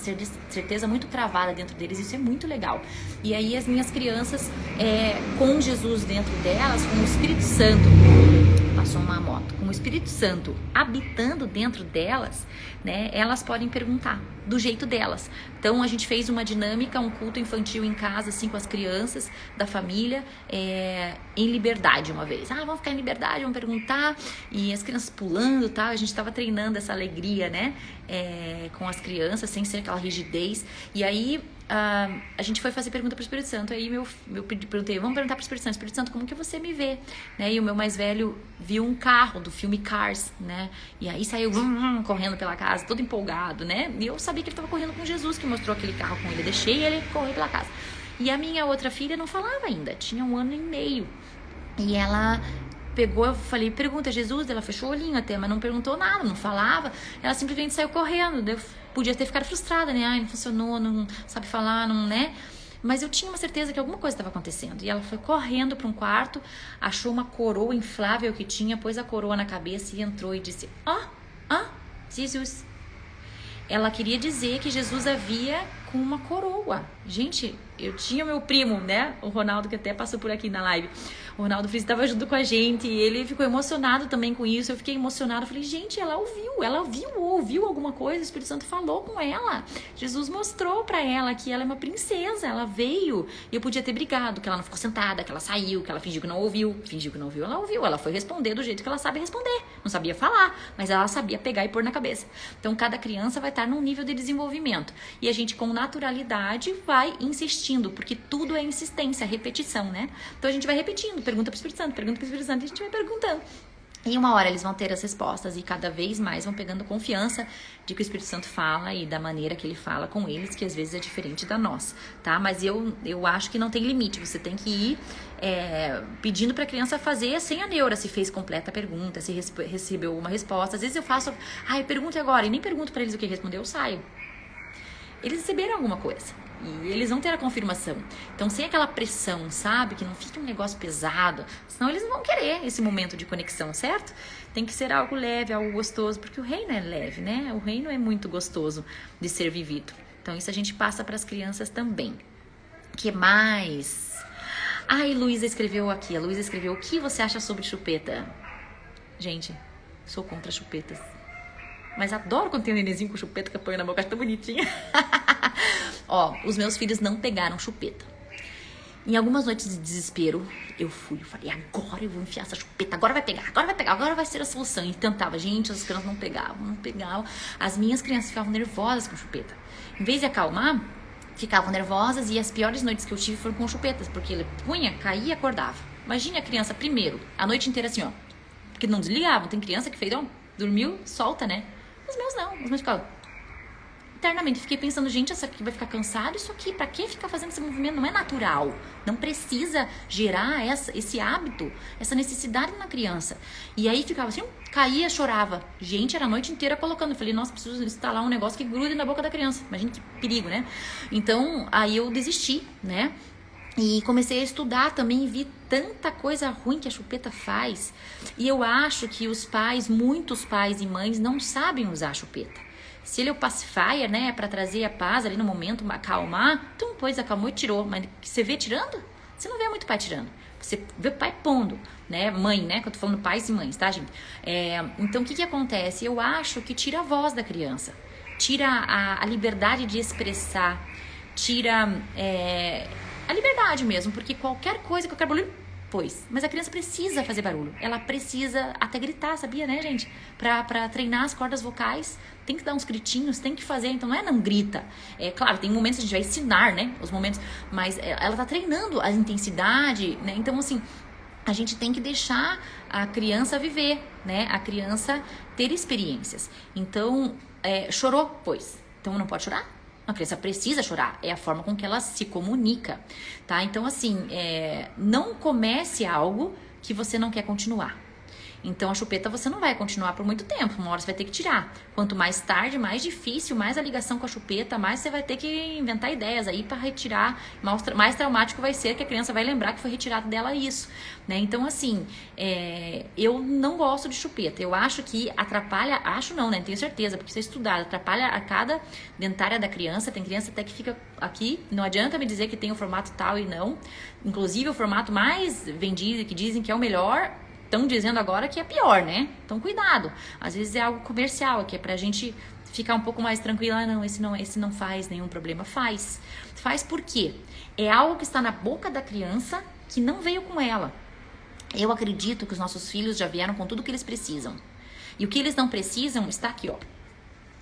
certeza muito cravada dentro deles, isso é muito legal. E aí as minhas crianças, com Jesus dentro delas, com o Espírito Santo, passou uma moto, com o Espírito Santo habitando dentro delas, né? Elas podem perguntar do jeito delas. Então a gente fez uma dinâmica, um culto infantil em casa, assim, com as crianças da família, em liberdade uma vez. Vamos ficar em liberdade, vamos perguntar. E as crianças pulando, tá? A gente estava treinando essa alegria, né? Com as crianças, sem ser aquela rigidez. E aí a gente foi fazer pergunta pro Espírito Santo. Aí eu perguntei, vamos perguntar pro Espírito Santo. Espírito Santo, como que você me vê? Né? E o meu mais velho viu um carro do filme Cars, né? E aí saiu correndo pela casa, todo empolgado, né? E eu sabia que ele estava correndo com Jesus, que mostrou aquele carro com ele. Eu deixei ele correr pela casa. E a minha outra filha não falava ainda, tinha 1 ano e meio. E ela pegou, eu falei, pergunta Jesus, ela fechou o olhinho até, mas não perguntou nada, não falava. Ela simplesmente saiu correndo. Eu podia ter ficado frustrada, né? Não funcionou, não sabe falar, não, né? Mas eu tinha uma certeza que alguma coisa estava acontecendo. E ela foi correndo para um quarto, achou uma coroa inflável que tinha, pôs a coroa na cabeça e entrou e disse, Jesus. Ela queria dizer que Jesus havia com uma coroa. Gente, eu tinha meu primo, né? O Ronaldo, que até passou por aqui na live. O Ronaldo Frias estava junto com a gente e ele ficou emocionado também com isso. Eu fiquei emocionada. Falei, gente, ela ouviu alguma coisa. O Espírito Santo falou com ela. Jesus mostrou pra ela que ela é uma princesa. Ela veio. E eu podia ter brigado, que ela não ficou sentada, que ela saiu, que ela fingiu que não ouviu. Fingiu que não ouviu, ela ouviu. Ela foi responder do jeito que ela sabe responder. Não sabia falar, mas ela sabia pegar e pôr na cabeça. Então, cada criança vai estar num nível de desenvolvimento. E a gente, com naturalidade, vai insistindo, porque tudo é insistência, repetição, né? Então, a gente vai repetindo. Pergunta pro Espírito Santo, pergunta pro Espírito Santo, e a gente vai perguntando. E uma hora eles vão ter as respostas e cada vez mais vão pegando confiança de que o Espírito Santo fala e da maneira que ele fala com eles, que às vezes é diferente da nossa, tá? Mas eu acho que não tem limite, você tem que ir pedindo pra criança fazer sem a neura, se fez completa a pergunta, se recebeu uma resposta. Às vezes eu faço, pergunte agora, e nem pergunto pra eles o que respondeu, eu saio. Eles receberam alguma coisa e eles vão ter a confirmação. Então, sem aquela pressão, sabe? Que não fique um negócio pesado, senão eles não vão querer esse momento de conexão, certo? Tem que ser algo leve, algo gostoso, porque o reino é leve, né? O reino é muito gostoso de ser vivido. Então, isso a gente passa para as crianças também. O que mais? Luísa escreveu aqui. A Luísa escreveu, o que você acha sobre chupeta? Gente, sou contra chupetas. Mas adoro quando tem um nenenzinho com chupeta que eu ponho na boca, acho tão bonitinha. Os meus filhos não pegaram chupeta. Em algumas noites de desespero, eu falei, agora eu vou enfiar essa chupeta, agora vai pegar, agora vai ser a solução. E tentava, gente, as crianças não pegavam. As minhas crianças ficavam nervosas com chupeta. Em vez de acalmar, ficavam nervosas e as piores noites que eu tive foram com chupetas, porque ele punha, caía e acordava. Imagine a criança primeiro, a noite inteira assim, porque não desligavam. Tem criança que fez, dormiu, solta, né? Os meus não, os meus ficavam internamente. Fiquei pensando, gente, essa aqui vai ficar cansado, isso aqui, pra que ficar fazendo esse movimento? Não é natural, não precisa gerar esse hábito, essa necessidade na criança. E aí ficava assim, caía, chorava. Gente, era a noite inteira colocando. Eu falei, nossa, preciso instalar um negócio que grude na boca da criança. Imagina que perigo, né? Então, aí eu desisti, né? E comecei a estudar também e vi tanta coisa ruim que a chupeta faz. E eu acho que muitos pais e mães não sabem usar a chupeta. Se ele é o pacifier, né, para trazer a paz ali no momento, acalmar, então, pois acalmou e tirou. Mas você vê tirando? Você não vê muito pai tirando. Você vê pai pondo, né, mãe, né, que eu tô falando pais e mães, tá, gente? Então, o que acontece? Eu acho que tira a voz da criança. Tira a liberdade de expressar. Tira a liberdade mesmo, porque qualquer coisa, qualquer barulho, Pois. Mas a criança precisa fazer barulho. Ela precisa até gritar, sabia, né, gente? Pra treinar as cordas vocais, tem que dar uns gritinhos, tem que fazer. Então, não grita. É claro, tem momentos que a gente vai ensinar, né? Os momentos. Mas ela tá treinando a intensidade, né? Então, assim, a gente tem que deixar a criança viver, né? A criança ter experiências. Então, chorou, pois. Então, não pode chorar? A criança precisa chorar, é a forma com que ela se comunica, tá? Então, assim, não comece algo que você não quer continuar. Então, a chupeta você não vai continuar por muito tempo, uma hora você vai ter que tirar. Quanto mais tarde, mais difícil, mais a ligação com a chupeta, mais você vai ter que inventar ideias aí para retirar. Mais traumático vai ser que a criança vai lembrar que foi retirado dela isso, né? Então, assim, eu não gosto de chupeta. Eu acho que atrapalha, acho não, né? Tenho certeza, porque isso é estudado, atrapalha a cada dentária da criança. Tem criança até que fica aqui, não adianta me dizer que tem o formato tal e não. Inclusive, o formato mais vendido, que dizem que é o melhor, estão dizendo agora que é pior, né? Então, cuidado. Às vezes é algo comercial, que é pra gente ficar um pouco mais tranquila. Ah, não, esse não faz nenhum problema. Faz. Faz por quê? É algo que está na boca da criança que não veio com ela. Eu acredito que os nossos filhos já vieram com tudo que eles precisam. E o que eles não precisam está aqui, ó.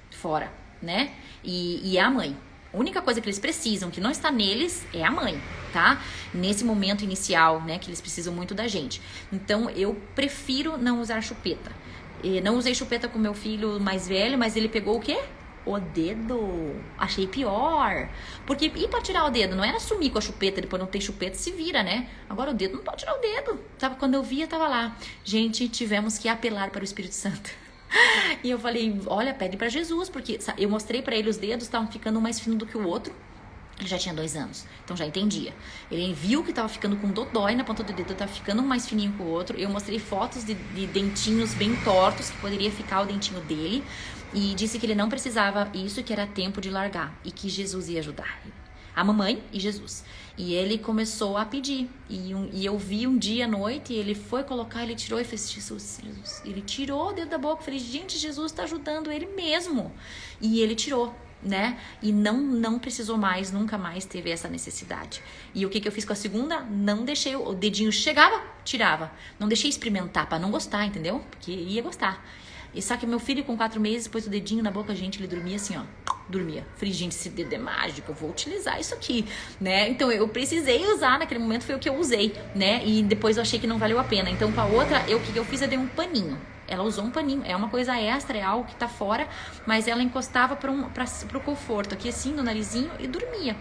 Fora, né? E é a mãe. A única coisa que eles precisam, que não está neles, é a mãe, tá? Nesse momento inicial, né, que eles precisam muito da gente. Então, eu prefiro não usar chupeta. Não usei chupeta com meu filho mais velho, mas ele pegou o quê? O dedo. Achei pior. Porque, e pra tirar o dedo? Não era sumir com a chupeta, depois não ter chupeta, se vira, né? Agora o dedo, não pode tirar o dedo. Quando eu via, tava lá. Gente, tivemos que apelar para o Espírito Santo. E eu falei, olha, pede pra Jesus, porque eu mostrei pra ele os dedos, estavam ficando um mais fino do que o outro. Ele já tinha 2 anos, então já entendia. Ele viu que tava ficando com dodói na ponta do dedo, tava ficando um mais fininho que o outro. Eu mostrei fotos de dentinhos bem tortos, que poderia ficar o dentinho dele. E disse que ele não precisava isso, que era tempo de largar. E que Jesus ia ajudar ele. A mamãe e Jesus. E ele começou a pedir. E eu vi um dia à noite, e ele foi colocar, ele tirou e fez, Jesus. Ele tirou o dedo da boca. Eu falei, gente, Jesus está ajudando ele mesmo. E ele tirou, né? E não precisou mais, nunca mais teve essa necessidade. E o que eu fiz com a segunda? Não deixei, o dedinho chegava, tirava. Não deixei experimentar para não gostar, entendeu? Porque ia gostar. E só que meu filho com 4 meses, pôs o dedinho na boca, gente, ele dormia assim, ó. Dormia. Falei, gente, esse dedo é mágico, eu vou utilizar isso aqui, né? Então, eu precisei usar, naquele momento foi o que eu usei, né? E depois eu achei que não valeu a pena. Então, com a outra, o que eu fiz? Eu dei um paninho. Ela usou um paninho, é uma coisa extra, é algo que tá fora, mas ela encostava pro conforto, aqui assim, no narizinho, e dormia.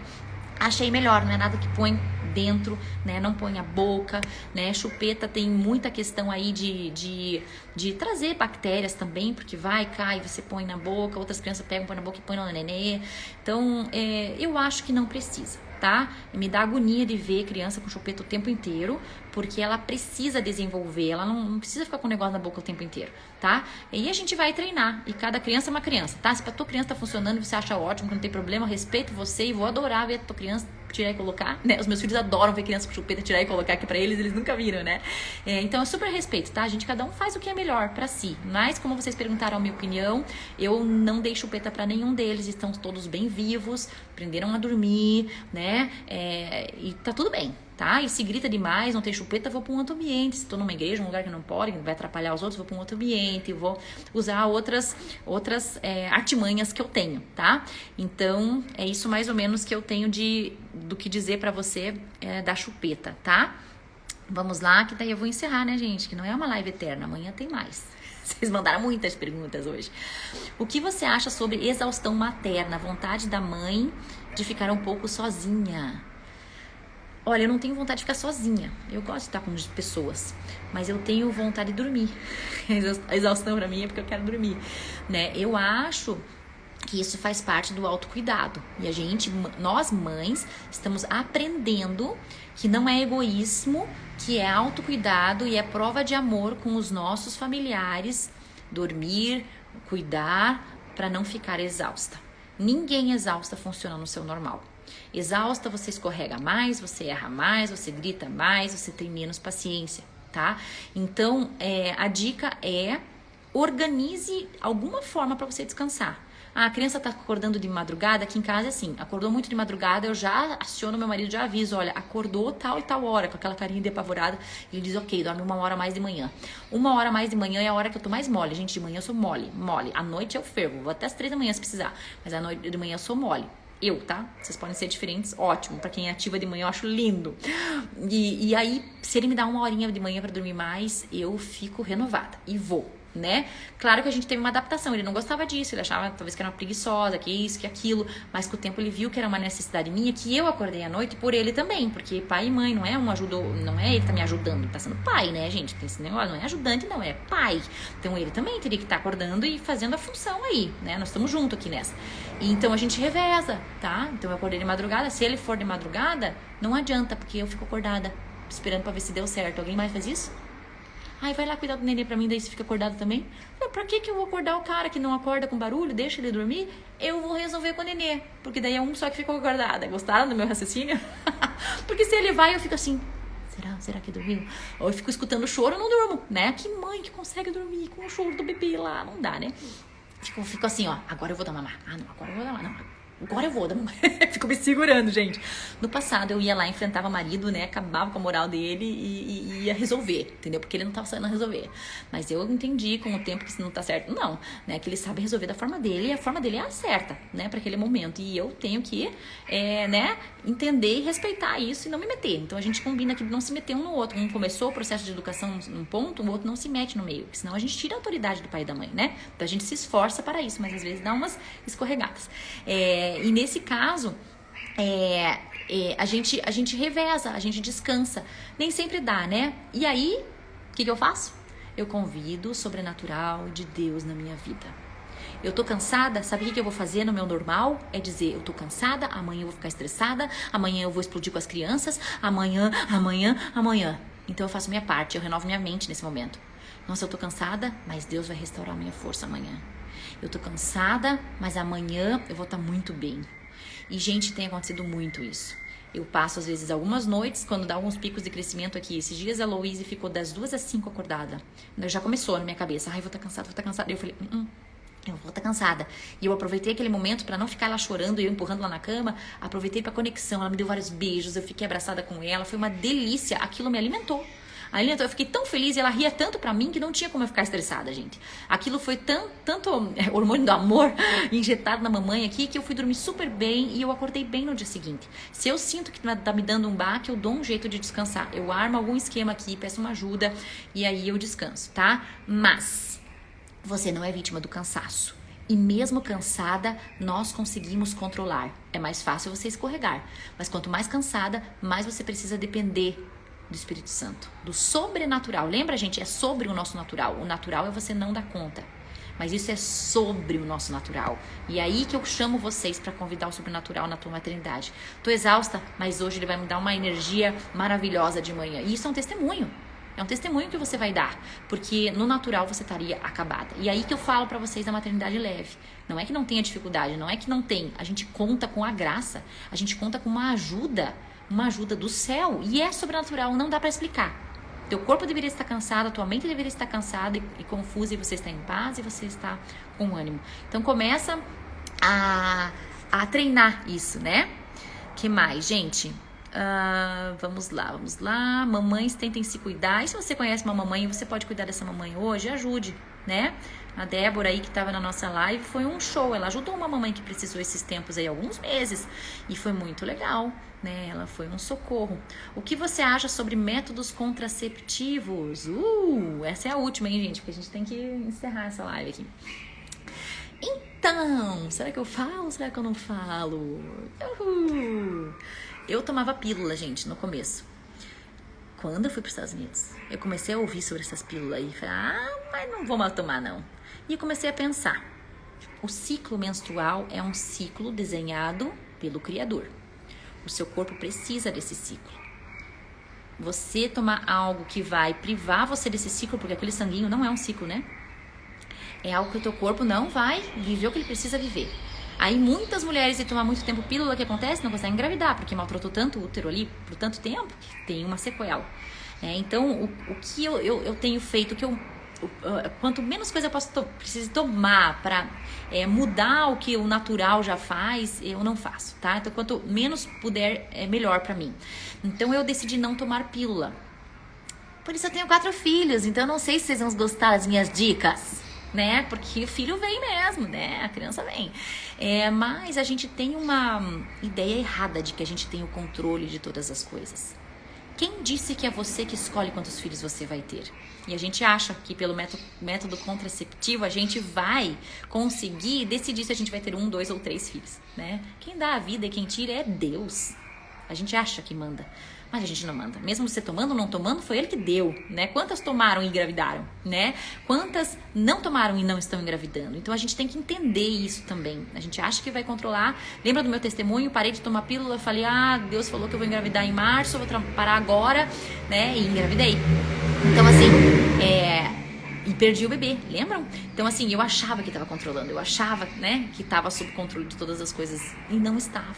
Achei melhor, não é nada que põe dentro, né? Não põe a boca, né? Chupeta tem muita questão aí de trazer bactérias também, porque cai, você põe na boca, outras crianças pegam, põem na boca e põem no nenê. Então, eu acho que não precisa, tá? Me dá agonia de ver criança com chupeta o tempo inteiro, porque ela precisa desenvolver, ela não precisa ficar com o negócio na boca o tempo inteiro, tá? E a gente vai treinar, e cada criança é uma criança, tá? Se pra tua criança tá funcionando e você acha ótimo, que não tem problema, eu respeito você e vou adorar ver a tua criança tirar e colocar, né? Os meus filhos adoram ver criança com chupeta tirar e colocar aqui pra eles nunca viram, né? Então eu super respeito, tá? Cada um faz o que é melhor pra si, mas como vocês perguntaram a minha opinião, eu não dei chupeta pra nenhum deles, estão todos bem vivos, aprenderam a dormir, né? E tá tudo bem, tá? E se grita demais, não tem chupeta, vou para um outro ambiente. Se estou numa igreja, um lugar que não pode, vai atrapalhar os outros, vou para um outro ambiente, vou usar outras artimanhas que eu tenho, tá? Então, é isso mais ou menos que eu tenho do que dizer para você da chupeta, tá? Vamos lá, que daí eu vou encerrar, né, gente? Que não é uma live eterna, amanhã tem mais. Vocês mandaram muitas perguntas hoje. O que você acha sobre exaustão materna, vontade da mãe de ficar um pouco sozinha? Olha, eu não tenho vontade de ficar sozinha. Eu gosto de estar com pessoas, mas eu tenho vontade de dormir. A exaustão pra mim é porque eu quero dormir, né? Eu acho que isso faz parte do autocuidado. E nós mães, estamos aprendendo que não é egoísmo, que é autocuidado e é prova de amor com os nossos familiares, dormir, cuidar, para não ficar exausta. Ninguém exausta funciona no seu normal. Exausta, você escorrega mais, você erra mais, você grita mais, você tem menos paciência, tá? Então, a dica é organize alguma forma para você descansar. Ah, a criança tá acordando de madrugada, aqui em casa é assim, acordou muito de madrugada, eu já aciono meu marido, já aviso, olha, acordou tal e tal hora, com aquela carinha de apavorada, ele diz, ok, dorme 1 hora mais de manhã. 1 hora mais de manhã é a hora que eu tô mais mole, gente, de manhã eu sou mole, à noite eu fervo, vou até as 3 da manhã se precisar, mas à noite de manhã eu sou mole. Eu, tá? Vocês podem ser diferentes, ótimo. Pra quem é ativa de manhã, eu acho lindo. E aí, se ele me dá 1 horinha de manhã pra dormir mais, eu fico renovada e vou, né? Claro que a gente teve uma adaptação, ele não gostava disso, ele achava talvez que era uma preguiçosa, que isso, que aquilo, mas com o tempo ele viu que era uma necessidade minha, que eu acordei à noite por ele também, porque pai e mãe não é não é ele que tá me ajudando, tá sendo pai, né, gente? Tem esse negócio, não é ajudante, não, é pai. Então ele também teria que estar acordando e fazendo a função aí, né? Nós estamos juntos aqui nessa. E então a gente reveza, tá? Então eu acordei de madrugada, se ele for de madrugada, não adianta, porque eu fico acordada, esperando pra ver se deu certo. Alguém mais faz isso? Ai, vai lá cuidar do neném pra mim, daí você fica acordado também? Não, pra que eu vou acordar o cara que não acorda com barulho, deixa ele dormir? Eu vou resolver com o nenê, porque daí é um só que ficou acordada. Gostaram do meu raciocínio? Porque se ele vai, eu fico assim, será que dormiu? Ou eu fico escutando o choro, eu não durmo, né? Que mãe que consegue dormir com o choro do bebê lá? Não dá, né? Fico assim, ó, agora eu vou dar mamar. Ah, não, agora eu vou dar mamar. Não. Agora eu vou dar mamar. Fico me segurando, gente. No passado, eu ia lá, enfrentava o marido, né? Acabava com a moral dele e ia resolver, entendeu? Porque ele não tava sabendo resolver. Mas eu entendi com o tempo que isso não tá certo. Não, né? Que ele sabe resolver da forma dele e a forma dele é a certa, né? Pra aquele momento. E eu tenho que, né? Entender e respeitar isso e não me meter. Então, a gente combina que não se meter um no outro. Um começou o processo de educação num ponto, o outro não se mete no meio. Porque senão a gente tira a autoridade do pai e da mãe, né? Então, a gente se esforça para isso, mas às vezes dá umas escorregadas. E nesse caso, a gente reveza, a gente descansa. Nem sempre dá, né? E aí, o que eu faço? Eu convido o sobrenatural de Deus na minha vida. Eu tô cansada, sabe o que eu vou fazer no meu normal? É dizer, eu tô cansada, amanhã eu vou ficar estressada, amanhã eu vou explodir com as crianças, amanhã. Então eu faço minha parte, eu renovo minha mente nesse momento. Nossa, eu tô cansada, mas Deus vai restaurar minha força amanhã. Eu tô cansada, mas amanhã eu vou estar muito bem. E, gente, tem acontecido muito isso. Eu passo, às vezes, algumas noites, quando dá alguns picos de crescimento aqui. Esses dias a Louise ficou das 2 às 5 acordada. Já começou na minha cabeça. Ai, vou estar cansada. E eu falei, eu vou estar cansada. E eu aproveitei aquele momento para não ficar lá chorando e eu empurrando lá na cama. Aproveitei para conexão. Ela me deu vários beijos, eu fiquei abraçada com ela. Foi uma delícia. Aquilo me alimentou. Eu fiquei tão feliz e ela ria tanto pra mim que não tinha como eu ficar estressada, gente. Aquilo foi tanto hormônio do amor injetado na mamãe aqui que eu fui dormir super bem e eu acordei bem no dia seguinte. Se eu sinto que tá me dando um baque, eu dou um jeito de descansar. Eu armo algum esquema aqui, peço uma ajuda e aí eu descanso, tá? Mas você não é vítima do cansaço. E mesmo cansada, nós conseguimos controlar. É mais fácil você escorregar. Mas quanto mais cansada, mais você precisa depender do Espírito Santo, do sobrenatural. Lembra, gente? É sobre o nosso natural. O natural é você não dar conta. Mas isso é sobre o nosso natural. E é aí que eu chamo vocês para convidar o sobrenatural na tua maternidade. Tô exausta, mas hoje ele vai me dar uma energia maravilhosa de manhã. E isso é um testemunho. É um testemunho que você vai dar. Porque no natural você estaria acabada. E aí que eu falo para vocês da maternidade leve. Não é que não tenha dificuldade, não é que não tem. A gente conta com a graça. A gente conta com uma ajuda do céu, e é sobrenatural, não dá para explicar. Teu corpo deveria estar cansado, tua mente deveria estar cansada e confusa, e você está em paz e você está com ânimo. Então começa a treinar isso, né? Que mais, gente? Vamos lá. Mamães tentem se cuidar. E se você conhece uma mamãe e você pode cuidar dessa mamãe hoje, ajude, né? A Débora aí que estava na nossa live foi um show. Ela ajudou uma mamãe que precisou esses tempos aí, alguns meses. E foi muito legal, né? Ela foi um socorro. O que você acha sobre métodos contraceptivos? Essa é a última, hein, gente? Porque a gente tem que encerrar essa live aqui. Então, será que eu falo? Será que eu não falo? Eu tomava pílula, gente, no começo. Quando eu fui para os Estados Unidos, eu comecei a ouvir sobre essas pílulas aí. Falei, mas não vou mais tomar, não. E eu comecei a pensar. O ciclo menstrual é um ciclo desenhado pelo Criador. O seu corpo precisa desse ciclo. Você tomar algo que vai privar você desse ciclo, porque aquele sanguinho não é um ciclo, né? É algo que o teu corpo não vai viver o que ele precisa viver. Aí muitas mulheres, se tomar muito tempo pílula, o que acontece? Não conseguem engravidar, porque maltratou tanto o útero ali por tanto tempo, que tem uma sequela. Então, o que eu tenho feito, quanto menos coisa eu preciso tomar para mudar o que o natural já faz, eu não faço, tá? Então, quanto menos puder, é melhor para mim. Então, eu decidi não tomar pílula. Por isso eu tenho 4 filhos, então eu não sei se vocês vão gostar das minhas dicas, né? Porque o filho vem mesmo, né? A criança vem. Mas a gente tem uma ideia errada de que a gente tem o controle de todas as coisas. Quem disse que é você que escolhe quantos filhos você vai ter? E a gente acha que pelo método contraceptivo a gente vai conseguir decidir se a gente vai ter 1, 2 ou 3 filhos, né? Quem dá a vida e quem tira é Deus. A gente acha que manda, mas a gente não manda. Mesmo você tomando ou não tomando, foi ele que deu, né? Quantas tomaram e engravidaram, né? Quantas não tomaram e não estão engravidando? Então a gente tem que entender isso também. A gente acha que vai controlar. Lembra do meu testemunho? Parei de tomar pílula, falei, Deus falou que eu vou engravidar em março, eu vou parar agora, né? E engravidei. Então assim, e perdi o bebê, lembram? Então assim, eu achava que estava controlando, eu achava, né, que estava sob controle de todas as coisas e não estava.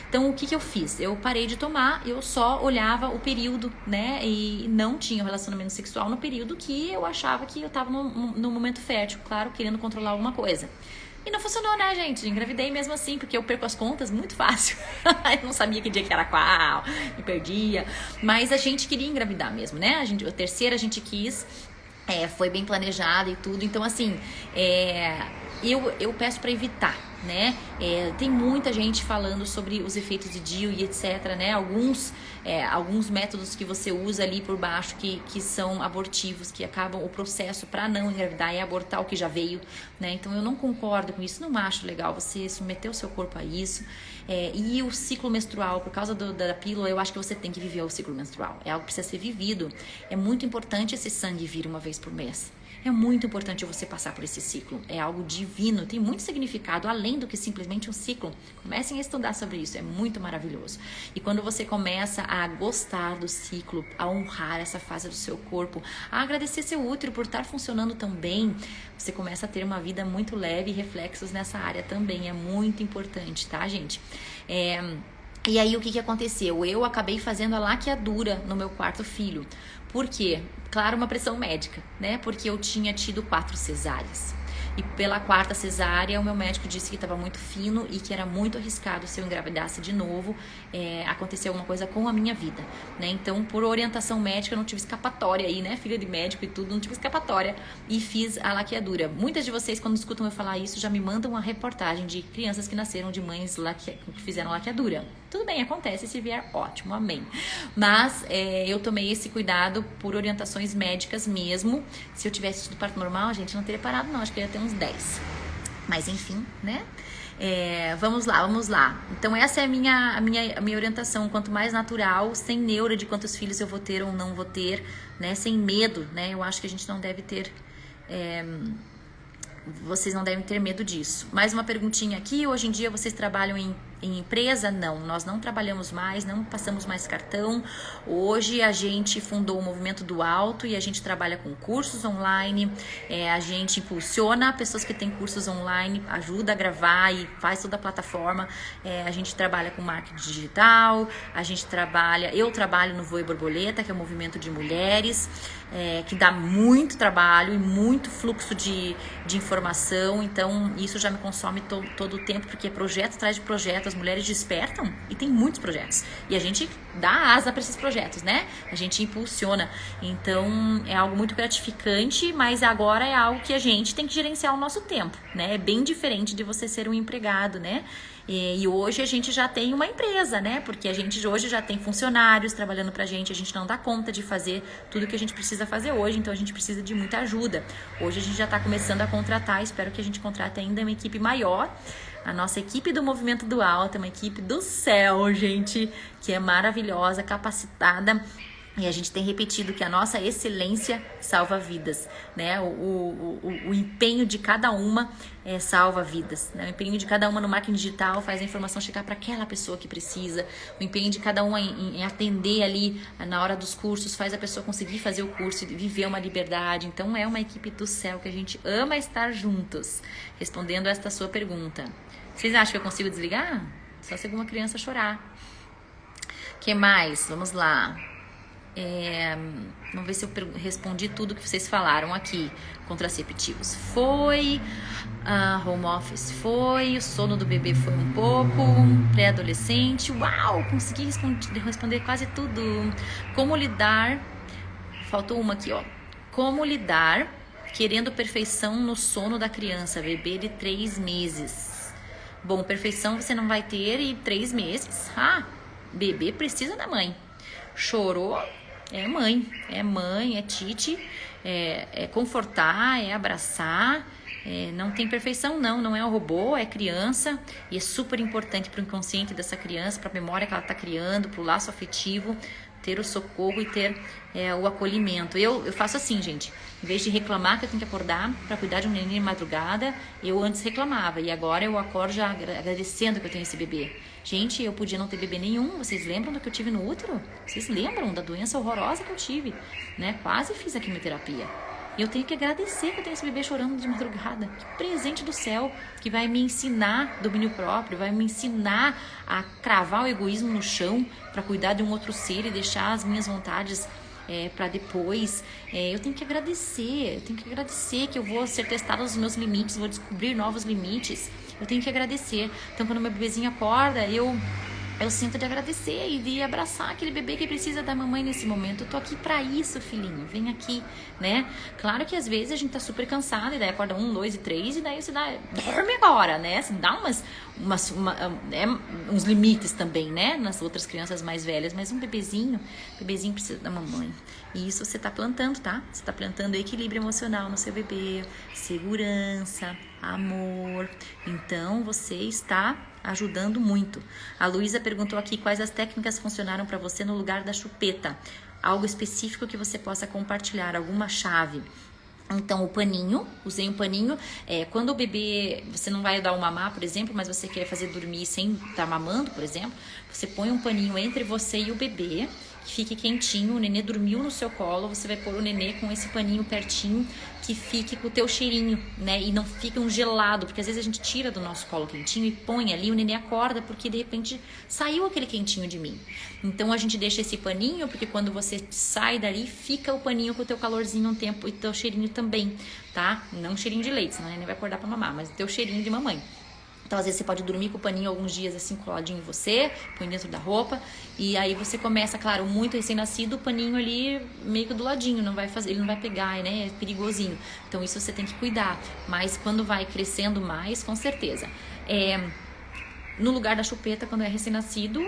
Então, o que eu fiz? Eu parei de tomar, eu só olhava o período, né? E não tinha relacionamento sexual no período que eu achava que eu tava no momento fértil, claro, querendo controlar alguma coisa. E não funcionou, né, gente? Engravidei mesmo assim, porque eu perco as contas muito fácil. Eu não sabia que dia que era qual, me perdia. Mas a gente queria engravidar mesmo, né? A terceira a gente quis, foi bem planejada e tudo. Então, assim, eu peço para evitar, né? Tem muita gente falando sobre os efeitos de DIU e etc, né? Alguns métodos que você usa ali por baixo que são abortivos, que acabam o processo para não engravidar e abortar o que já veio, né? Então eu não concordo com isso, não acho legal você submeter o seu corpo a isso. E o ciclo menstrual, por causa da pílula, eu acho que você tem que viver o ciclo menstrual, é algo que precisa ser vivido. É muito importante esse sangue vir uma vez por mês. É muito importante você passar por esse ciclo. É algo divino, tem muito significado, além do que simplesmente um ciclo. Comecem a estudar sobre isso, é muito maravilhoso. E quando você começa a gostar do ciclo, a honrar essa fase do seu corpo, a agradecer seu útero por estar funcionando tão bem, você começa a ter uma vida muito leve e reflexos nessa área também. É muito importante, tá, gente? E aí, o que aconteceu? Eu acabei fazendo a laqueadura no meu 4º filho. Por quê? Claro, uma pressão médica, né? Porque eu tinha tido 4 cesáreas. E pela 4ª cesárea, o meu médico disse que estava muito fino e que era muito arriscado se eu engravidasse de novo, acontecer alguma coisa com a minha vida, né? Então, por orientação médica, eu não tive escapatória aí, né? Filha de médico e tudo, não tive escapatória e fiz a laqueadura. Muitas de vocês, quando escutam eu falar isso, já me mandam uma reportagem de crianças que nasceram de mães que fizeram laqueadura. Tudo bem, acontece, se vier, ótimo, amém. Mas eu tomei esse cuidado por orientações médicas mesmo. Se eu tivesse tido parto normal, gente, não teria parado não, acho que eu ia ter uns 10. Mas enfim, né? Vamos lá. Então essa é a minha orientação, quanto mais natural, sem neura de quantos filhos eu vou ter ou não vou ter, né? Sem medo, né? Eu acho que a gente não deve ter... Vocês não devem ter medo disso. Mais uma perguntinha aqui. Hoje em dia vocês trabalham em empresa? Não, nós não trabalhamos mais, não passamos mais cartão. Hoje a gente fundou o Movimento do Alto e a gente trabalha com cursos online. A gente impulsiona pessoas que têm cursos online, ajuda a gravar e faz toda a plataforma. A gente trabalha com marketing digital. Eu trabalho no Voe Borboleta, que é um movimento de mulheres, que dá muito trabalho e muito fluxo de informação. Então isso já me consome todo o tempo, porque projeto atrás de projeto, as mulheres despertam e tem muitos projetos. E a gente dá asa para esses projetos, né? A gente impulsiona. Então é algo muito gratificante, mas agora é algo que a gente tem que gerenciar o nosso tempo, né? É bem diferente de você ser um empregado, né? E hoje a gente já tem uma empresa, né? Porque a gente hoje já tem funcionários trabalhando pra gente, a gente não dá conta de fazer tudo que a gente precisa fazer hoje, então a gente precisa de muita ajuda. Hoje a gente já tá começando a contratar, espero que a gente contrate ainda uma equipe maior. A nossa equipe do Movimento do Alto é uma equipe do céu, gente, que é maravilhosa, capacitada. E a gente tem repetido que a nossa excelência salva vidas, né? O empenho de cada uma salva vidas, né? O empenho de cada uma no marketing digital faz a informação chegar para aquela pessoa que precisa. O empenho de cada uma em atender ali na hora dos cursos faz a pessoa conseguir fazer o curso e viver uma liberdade. Então é uma equipe do céu que a gente ama estar juntos. Respondendo esta sua pergunta. Vocês acham que eu consigo desligar? Só se alguma criança chorar. O que mais? Vamos lá. Vamos ver se eu respondi tudo que vocês falaram aqui. Contraceptivos foi, home office foi, o sono do bebê foi um pouco, pré-adolescente, uau, consegui responder quase tudo. Como lidar, faltou uma aqui, ó. Como lidar querendo perfeição no sono da criança, bebê de 3 meses. Bom, perfeição você não vai ter em 3 meses. Bebê precisa da mãe. Chorou, é mãe, é tite, é confortar, é abraçar, não tem perfeição não é um robô, é criança, e é super importante para o inconsciente dessa criança, para a memória que ela está criando, para o laço afetivo, ter o socorro e ter o acolhimento. Eu faço assim, gente, em vez de reclamar que eu tenho que acordar para cuidar de um neném de madrugada, eu antes reclamava, e agora eu acordo já agradecendo que eu tenho esse bebê. Gente, eu podia não ter bebê nenhum. Vocês lembram do que eu tive no útero? Vocês lembram da doença horrorosa que eu tive? Né? Quase fiz a quimioterapia. E eu tenho que agradecer que eu tenho esse bebê chorando de madrugada. Que presente do céu, que vai me ensinar domínio próprio, vai me ensinar a cravar o egoísmo no chão para cuidar de um outro ser e deixar as minhas vontades para depois. Eu tenho que agradecer que eu vou ser testada nos meus limites, vou descobrir novos limites. Eu tenho que agradecer. Então, quando meu bebezinho acorda, eu sinto de agradecer e de abraçar aquele bebê que precisa da mamãe nesse momento. Eu tô aqui pra isso, filhinho. Vem aqui, né? Claro que às vezes a gente tá super cansada e daí acorda 1, 2 e 3 e daí você dorme agora, né? Você dá uns limites também, né? Nas outras crianças mais velhas. Mas um bebezinho precisa da mamãe. E isso você tá plantando, tá? Você tá plantando equilíbrio emocional no seu bebê, segurança, amor. Então, você está ajudando muito. A Luísa perguntou aqui quais as técnicas funcionaram para você no lugar da chupeta. Algo específico que você possa compartilhar, alguma chave. Então, o paninho, usei um paninho. Quando o bebê, você não vai dar o mamar, por exemplo, mas você quer fazer dormir sem estar mamando, por exemplo, você põe um paninho entre você e o bebê, que fique quentinho, o nenê dormiu no seu colo, você vai pôr o nenê com esse paninho pertinho, que fique com o teu cheirinho, né? E não fique um gelado, porque às vezes a gente tira do nosso colo quentinho e põe ali, o nenê acorda, porque de repente saiu aquele quentinho de mim. Então a gente deixa esse paninho, porque quando você sai dali, fica o paninho com o teu calorzinho um tempo e teu cheirinho também, tá? Não cheirinho de leite, senão o nenê vai acordar pra mamar, mas o teu cheirinho de mamãe. Então, às vezes, você pode dormir com o paninho alguns dias assim, coladinho em você, põe dentro da roupa, e aí você começa, claro, muito recém-nascido, o paninho ali meio que do ladinho, ele não vai pegar, né? É perigosinho. Então, isso você tem que cuidar. Mas quando vai crescendo mais, com certeza. No lugar da chupeta, quando é recém-nascido,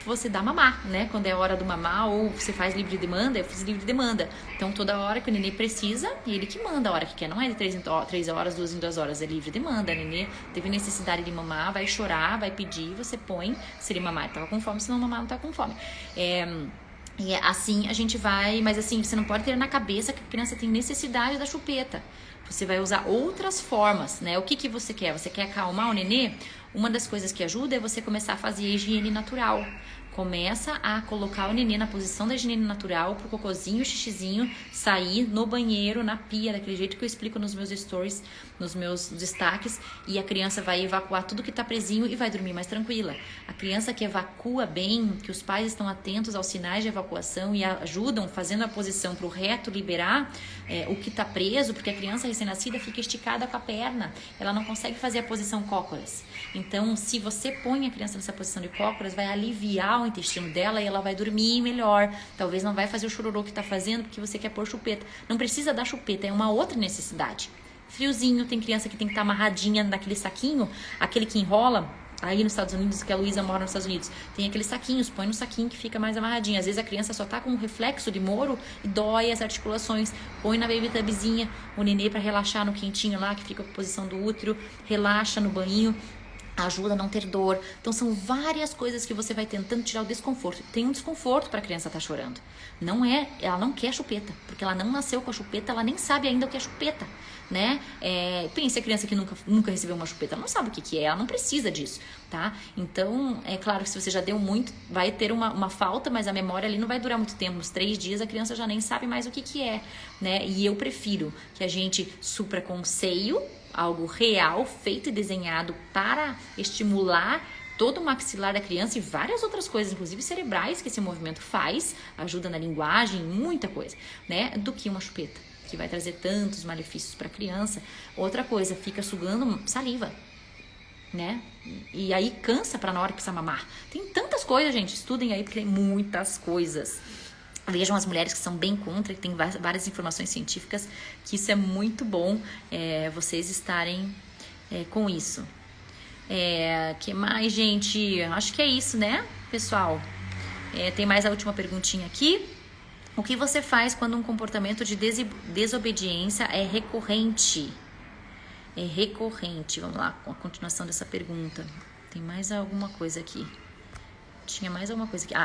você dá mamar, né? Quando é hora do mamar, ou você faz livre demanda, eu fiz livre demanda. Então, toda hora que o nenê precisa, ele que manda a hora que quer. Não é de 3 horas, 2 em 2 horas, é livre demanda. O nenê teve necessidade de mamar, vai chorar, vai pedir, você põe. Se ele mamar, ele tava com fome, se não mamar, não tá com fome. E assim a gente vai, mas assim, você não pode ter na cabeça que a criança tem necessidade da chupeta. Você vai usar outras formas, né? O que você quer? Você quer acalmar o nenê? Uma das coisas que ajuda é você começar a fazer higiene natural. Começa a colocar o nenê na posição da higiene natural pro cocôzinho, xixizinho sair no banheiro, na pia, daquele jeito que eu explico nos meus stories, nos meus destaques, e a criança vai evacuar tudo que tá presinho e vai dormir mais tranquila. A criança que evacua bem, que os pais estão atentos aos sinais de evacuação e ajudam fazendo a posição pro reto liberar o que tá preso, porque a criança recém-nascida fica esticada com a perna, ela não consegue fazer a posição cócoras. Então, se você põe a criança nessa posição de cócoras, vai aliviar o intestino dela e ela vai dormir melhor. Talvez não vai fazer o chororô que tá fazendo porque você quer pôr chupeta. Não precisa dar chupeta, é uma outra necessidade. Friozinho, tem criança que tem que estar amarradinha naquele saquinho, aquele que enrola. Aí nos Estados Unidos, que a Luísa mora nos Estados Unidos, tem aqueles saquinhos, põe no saquinho que fica mais amarradinho. Às vezes a criança só tá com um reflexo de Moro e dói as articulações. Põe na baby tubzinha o nenê para relaxar no quentinho lá, que fica com a posição do útero, relaxa no banho, ajuda a não ter dor. Então são várias coisas que você vai tentando tirar o desconforto. Tem um desconforto para a criança estar chorando. Ela não quer chupeta, porque ela não nasceu com a chupeta, ela nem sabe ainda o que é chupeta, né? Pensa a criança que nunca recebeu uma chupeta, ela não sabe o que é, ela não precisa disso, tá? Então, é claro que se você já deu muito, vai ter uma falta, mas a memória ali não vai durar muito tempo. Uns 3 dias a criança já nem sabe mais o que é, né? E eu prefiro que a gente supra com seio, algo real, feito e desenhado para estimular todo o maxilar da criança e várias outras coisas, inclusive cerebrais, que esse movimento faz, ajuda na linguagem, muita coisa, né? Do que uma chupeta, que vai trazer tantos malefícios para a criança. Outra coisa, fica sugando saliva, né? E aí cansa para na hora que precisa mamar. Tem tantas coisas, gente, estudem aí, porque tem muitas coisas. Vejam as mulheres que são bem contra, que tem várias informações científicas, que isso é muito bom, vocês estarem com isso. Que mais, gente? Acho que é isso, né, pessoal? Tem mais a última perguntinha aqui. O que você faz quando um comportamento de desobediência é recorrente? É recorrente. Vamos lá, com a continuação dessa pergunta. Tem mais alguma coisa aqui? Tinha mais alguma coisa aqui.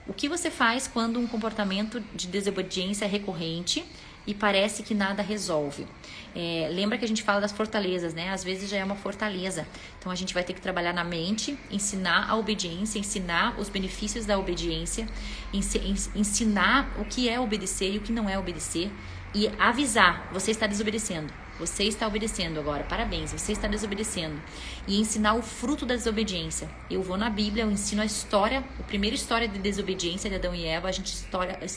O que você faz quando um comportamento de desobediência é recorrente e parece que nada resolve? Lembra que a gente fala das fortalezas, né? Às vezes já é uma fortaleza. Então a gente vai ter que trabalhar na mente, ensinar a obediência, ensinar os benefícios da obediência, ensinar o que é obedecer e o que não é obedecer e avisar, você está desobedecendo. Você está obedecendo agora, parabéns, você está desobedecendo. E ensinar o fruto da desobediência. Eu vou na Bíblia, eu ensino a história, a primeira história de desobediência de Adão e Eva, a gente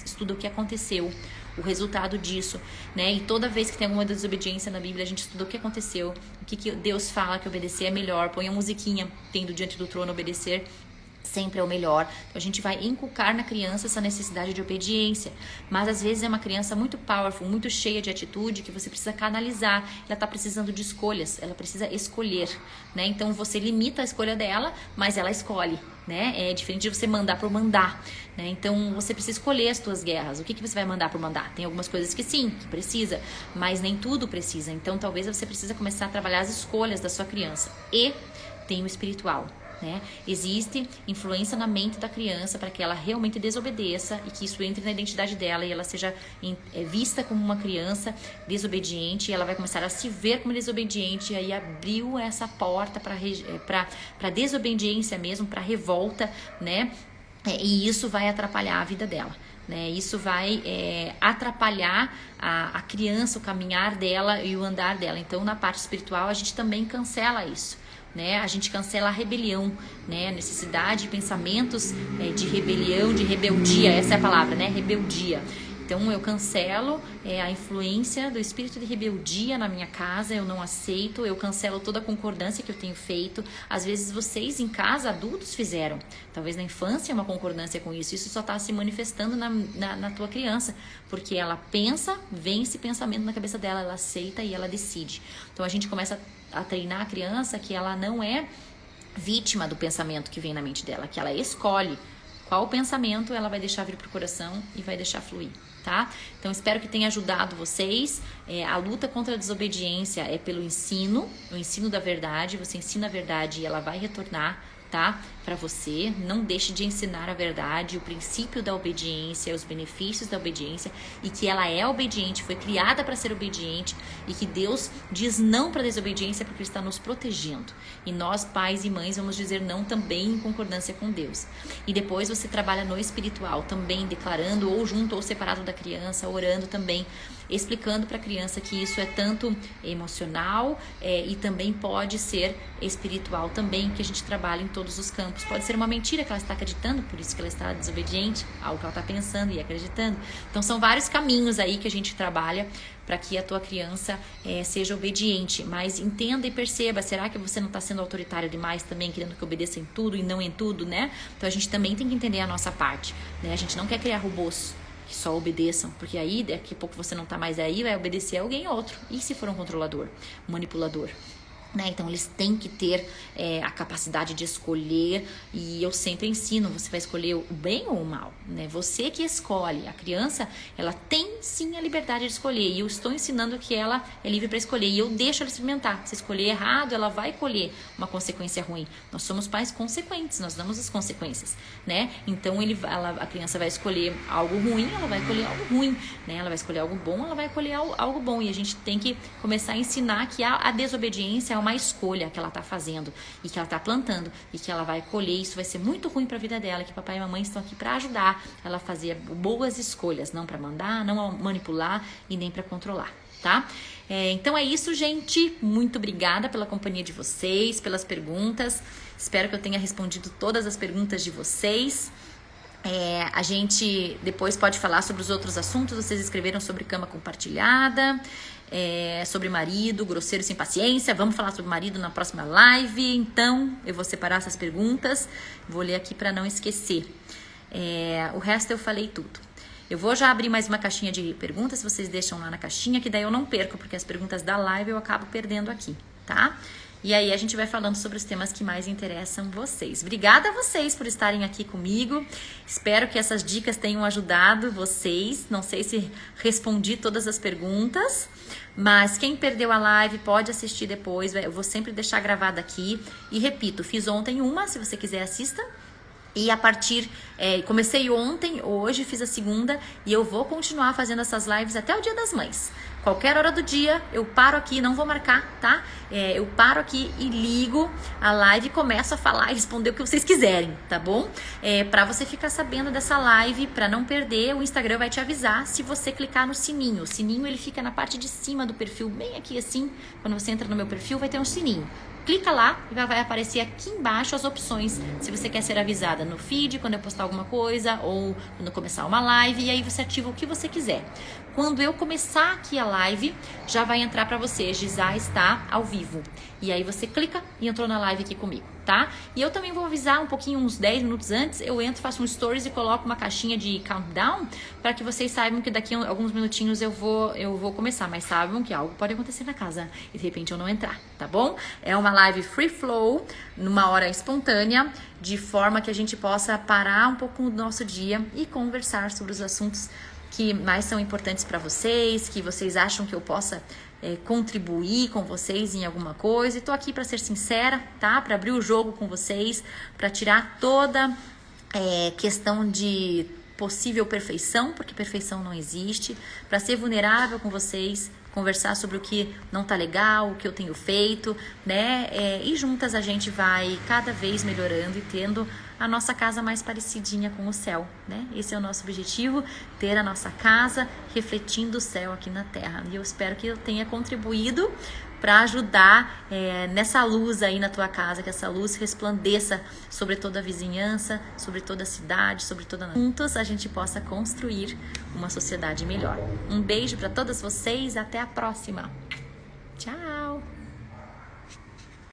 estuda o que aconteceu, o resultado disso, né? E toda vez que tem alguma desobediência na Bíblia, a gente estuda o que aconteceu, o que Deus fala que obedecer é melhor, põe a musiquinha, tendo diante do trono obedecer sempre é o melhor. Então a gente vai inculcar na criança essa necessidade de obediência, mas às vezes é uma criança muito powerful, muito cheia de atitude, que você precisa canalizar. Ela está precisando de escolhas, ela precisa escolher, né? Então você limita a escolha dela, mas ela escolhe, né? É diferente de você mandar por mandar, né? Então você precisa escolher as suas guerras. O que você vai mandar por mandar? Tem algumas coisas que sim, que precisa, mas nem tudo precisa. Então talvez você precisa começar a trabalhar as escolhas da sua criança. E tem o espiritual, né? Existe influência na mente da criança para que ela realmente desobedeça e que isso entre na identidade dela e ela seja vista como uma criança desobediente, e ela vai começar a se ver como desobediente, e aí abriu essa porta para desobediência mesmo, para revolta, né? E isso vai atrapalhar a vida dela, né? Isso vai atrapalhar a criança, o caminhar dela e o andar dela. Então na parte espiritual a gente também cancela isso, né? A gente cancela a rebelião, né? A necessidade de pensamentos de rebelião, de rebeldia, essa é a palavra, né? Rebeldia. Então eu cancelo a influência do espírito de rebeldia na minha casa, eu não aceito, eu cancelo toda a concordância que eu tenho feito. Às vezes vocês em casa, adultos, fizeram, talvez na infância, uma concordância com isso. Isso só está se manifestando na tua criança, porque ela pensa, vem esse pensamento na cabeça dela, ela aceita e ela decide. Então a gente começa a treinar a criança que ela não é vítima do pensamento que vem na mente dela, que ela escolhe qual pensamento ela vai deixar vir pro coração e vai deixar fluir, tá? Então espero que tenha ajudado vocês. A luta contra a desobediência é pelo ensino, o ensino da verdade. Você ensina a verdade e ela vai retornar, tá? Para você. Não deixe de ensinar a verdade, o princípio da obediência, os benefícios da obediência, e que ela é obediente, foi criada para ser obediente, e que Deus diz não para a desobediência porque Ele está nos protegendo. E nós, pais e mães, vamos dizer não também em concordância com Deus. E depois você trabalha no espiritual, também declarando, ou junto ou separado da criança, orando também, explicando para a criança que isso é tanto emocional e também pode ser espiritual também, que a gente trabalha em todos os campos. Pode ser uma mentira que ela está acreditando, por isso que ela está desobediente, algo que ela está pensando e acreditando. Então são vários caminhos aí que a gente trabalha para que a tua criança seja obediente. Mas entenda e perceba, será que você não está sendo autoritário demais também, querendo que obedeça em tudo e não em tudo, né? Então a gente também tem que entender a nossa parte, né? A gente não quer criar robôs que só obedeçam, porque aí daqui a pouco você não tá mais aí, vai obedecer a alguém outro. E se for um controlador, um manipulador? Né? Então eles têm que ter a capacidade de escolher, e eu sempre ensino, você vai escolher o bem ou o mal, né? Você que escolhe. A criança, ela tem sim a liberdade de escolher, e eu estou ensinando que ela é livre para escolher, e eu deixo ela experimentar. Se escolher errado, ela vai colher uma consequência ruim. Nós somos pais consequentes, nós damos as consequências, né? Então a criança vai escolher algo ruim, ela vai colher algo ruim, né? Ela vai escolher algo bom, ela vai colher algo bom, e a gente tem que começar a ensinar que a desobediência é uma escolha que ela está fazendo e que ela está plantando e que ela vai colher. Isso vai ser muito ruim para a vida dela, que papai e mamãe estão aqui para ajudar ela a fazer boas escolhas, não para mandar, não manipular e nem para controlar, tá? Então é isso, gente. Muito obrigada pela companhia de vocês, pelas perguntas. Espero que eu tenha respondido todas as perguntas de vocês. A gente depois pode falar sobre os outros assuntos. Vocês escreveram sobre cama compartilhada, sobre marido, grosseiro sem paciência. Vamos falar sobre marido na próxima live. Então, eu vou separar essas perguntas. Vou ler aqui para não esquecer. O resto eu falei tudo. Eu vou já abrir mais uma caixinha de perguntas. Se vocês deixam lá na caixinha, que daí eu não perco, porque as perguntas da live eu acabo perdendo aqui, tá? E aí a gente vai falando sobre os temas que mais interessam vocês. Obrigada a vocês por estarem aqui comigo. Espero que essas dicas tenham ajudado vocês. Não sei se respondi todas as perguntas, mas quem perdeu a live pode assistir depois. Eu vou sempre deixar gravada aqui. E repito, fiz ontem uma, se você quiser assista. E a partir, comecei ontem, hoje fiz a segunda e eu vou continuar fazendo essas lives até o Dia das Mães. Qualquer hora do dia eu paro aqui, não vou marcar, tá? Eu paro aqui e ligo a live e começo a falar e responder o que vocês quiserem, tá bom? Pra você ficar sabendo dessa live, pra não perder, o Instagram vai te avisar se você clicar no sininho. O sininho ele fica na parte de cima do perfil, bem aqui assim. Quando você entra no meu perfil vai ter um sininho. Clica lá e vai aparecer aqui embaixo as opções, se você quer ser avisada no feed, quando eu postar alguma coisa, ou quando começar uma live, e aí você ativa o que você quiser. Quando eu começar aqui a live, já vai entrar para você, Gisá está ao vivo. E aí você clica e entrou na live aqui comigo, tá? E eu também vou avisar um pouquinho, uns 10 minutos antes, eu entro, faço um stories e coloco uma caixinha de countdown, para que vocês saibam que daqui a alguns minutinhos eu vou começar, mas saibam que algo pode acontecer na casa e de repente eu não entrar, tá bom? É uma live free flow, numa hora espontânea, de forma que a gente possa parar um pouco do nosso dia e conversar sobre os assuntos que mais são importantes para vocês, que vocês acham que eu possa contribuir com vocês em alguma coisa. E tô aqui para ser sincera, tá? Para abrir o jogo com vocês, para tirar toda questão de possível perfeição, porque perfeição não existe, para ser vulnerável com vocês, conversar sobre o que não tá legal, o que eu tenho feito, né? E juntas a gente vai cada vez melhorando e tendo a nossa casa mais parecidinha com o céu, né? Esse é o nosso objetivo, ter a nossa casa refletindo o céu aqui na Terra. E eu espero que eu tenha contribuído para ajudar nessa luz aí na tua casa, que essa luz resplandeça sobre toda a vizinhança, sobre toda a cidade, sobre toda a... Juntos a gente possa construir uma sociedade melhor. Um beijo para todas vocês, até a próxima. Tchau!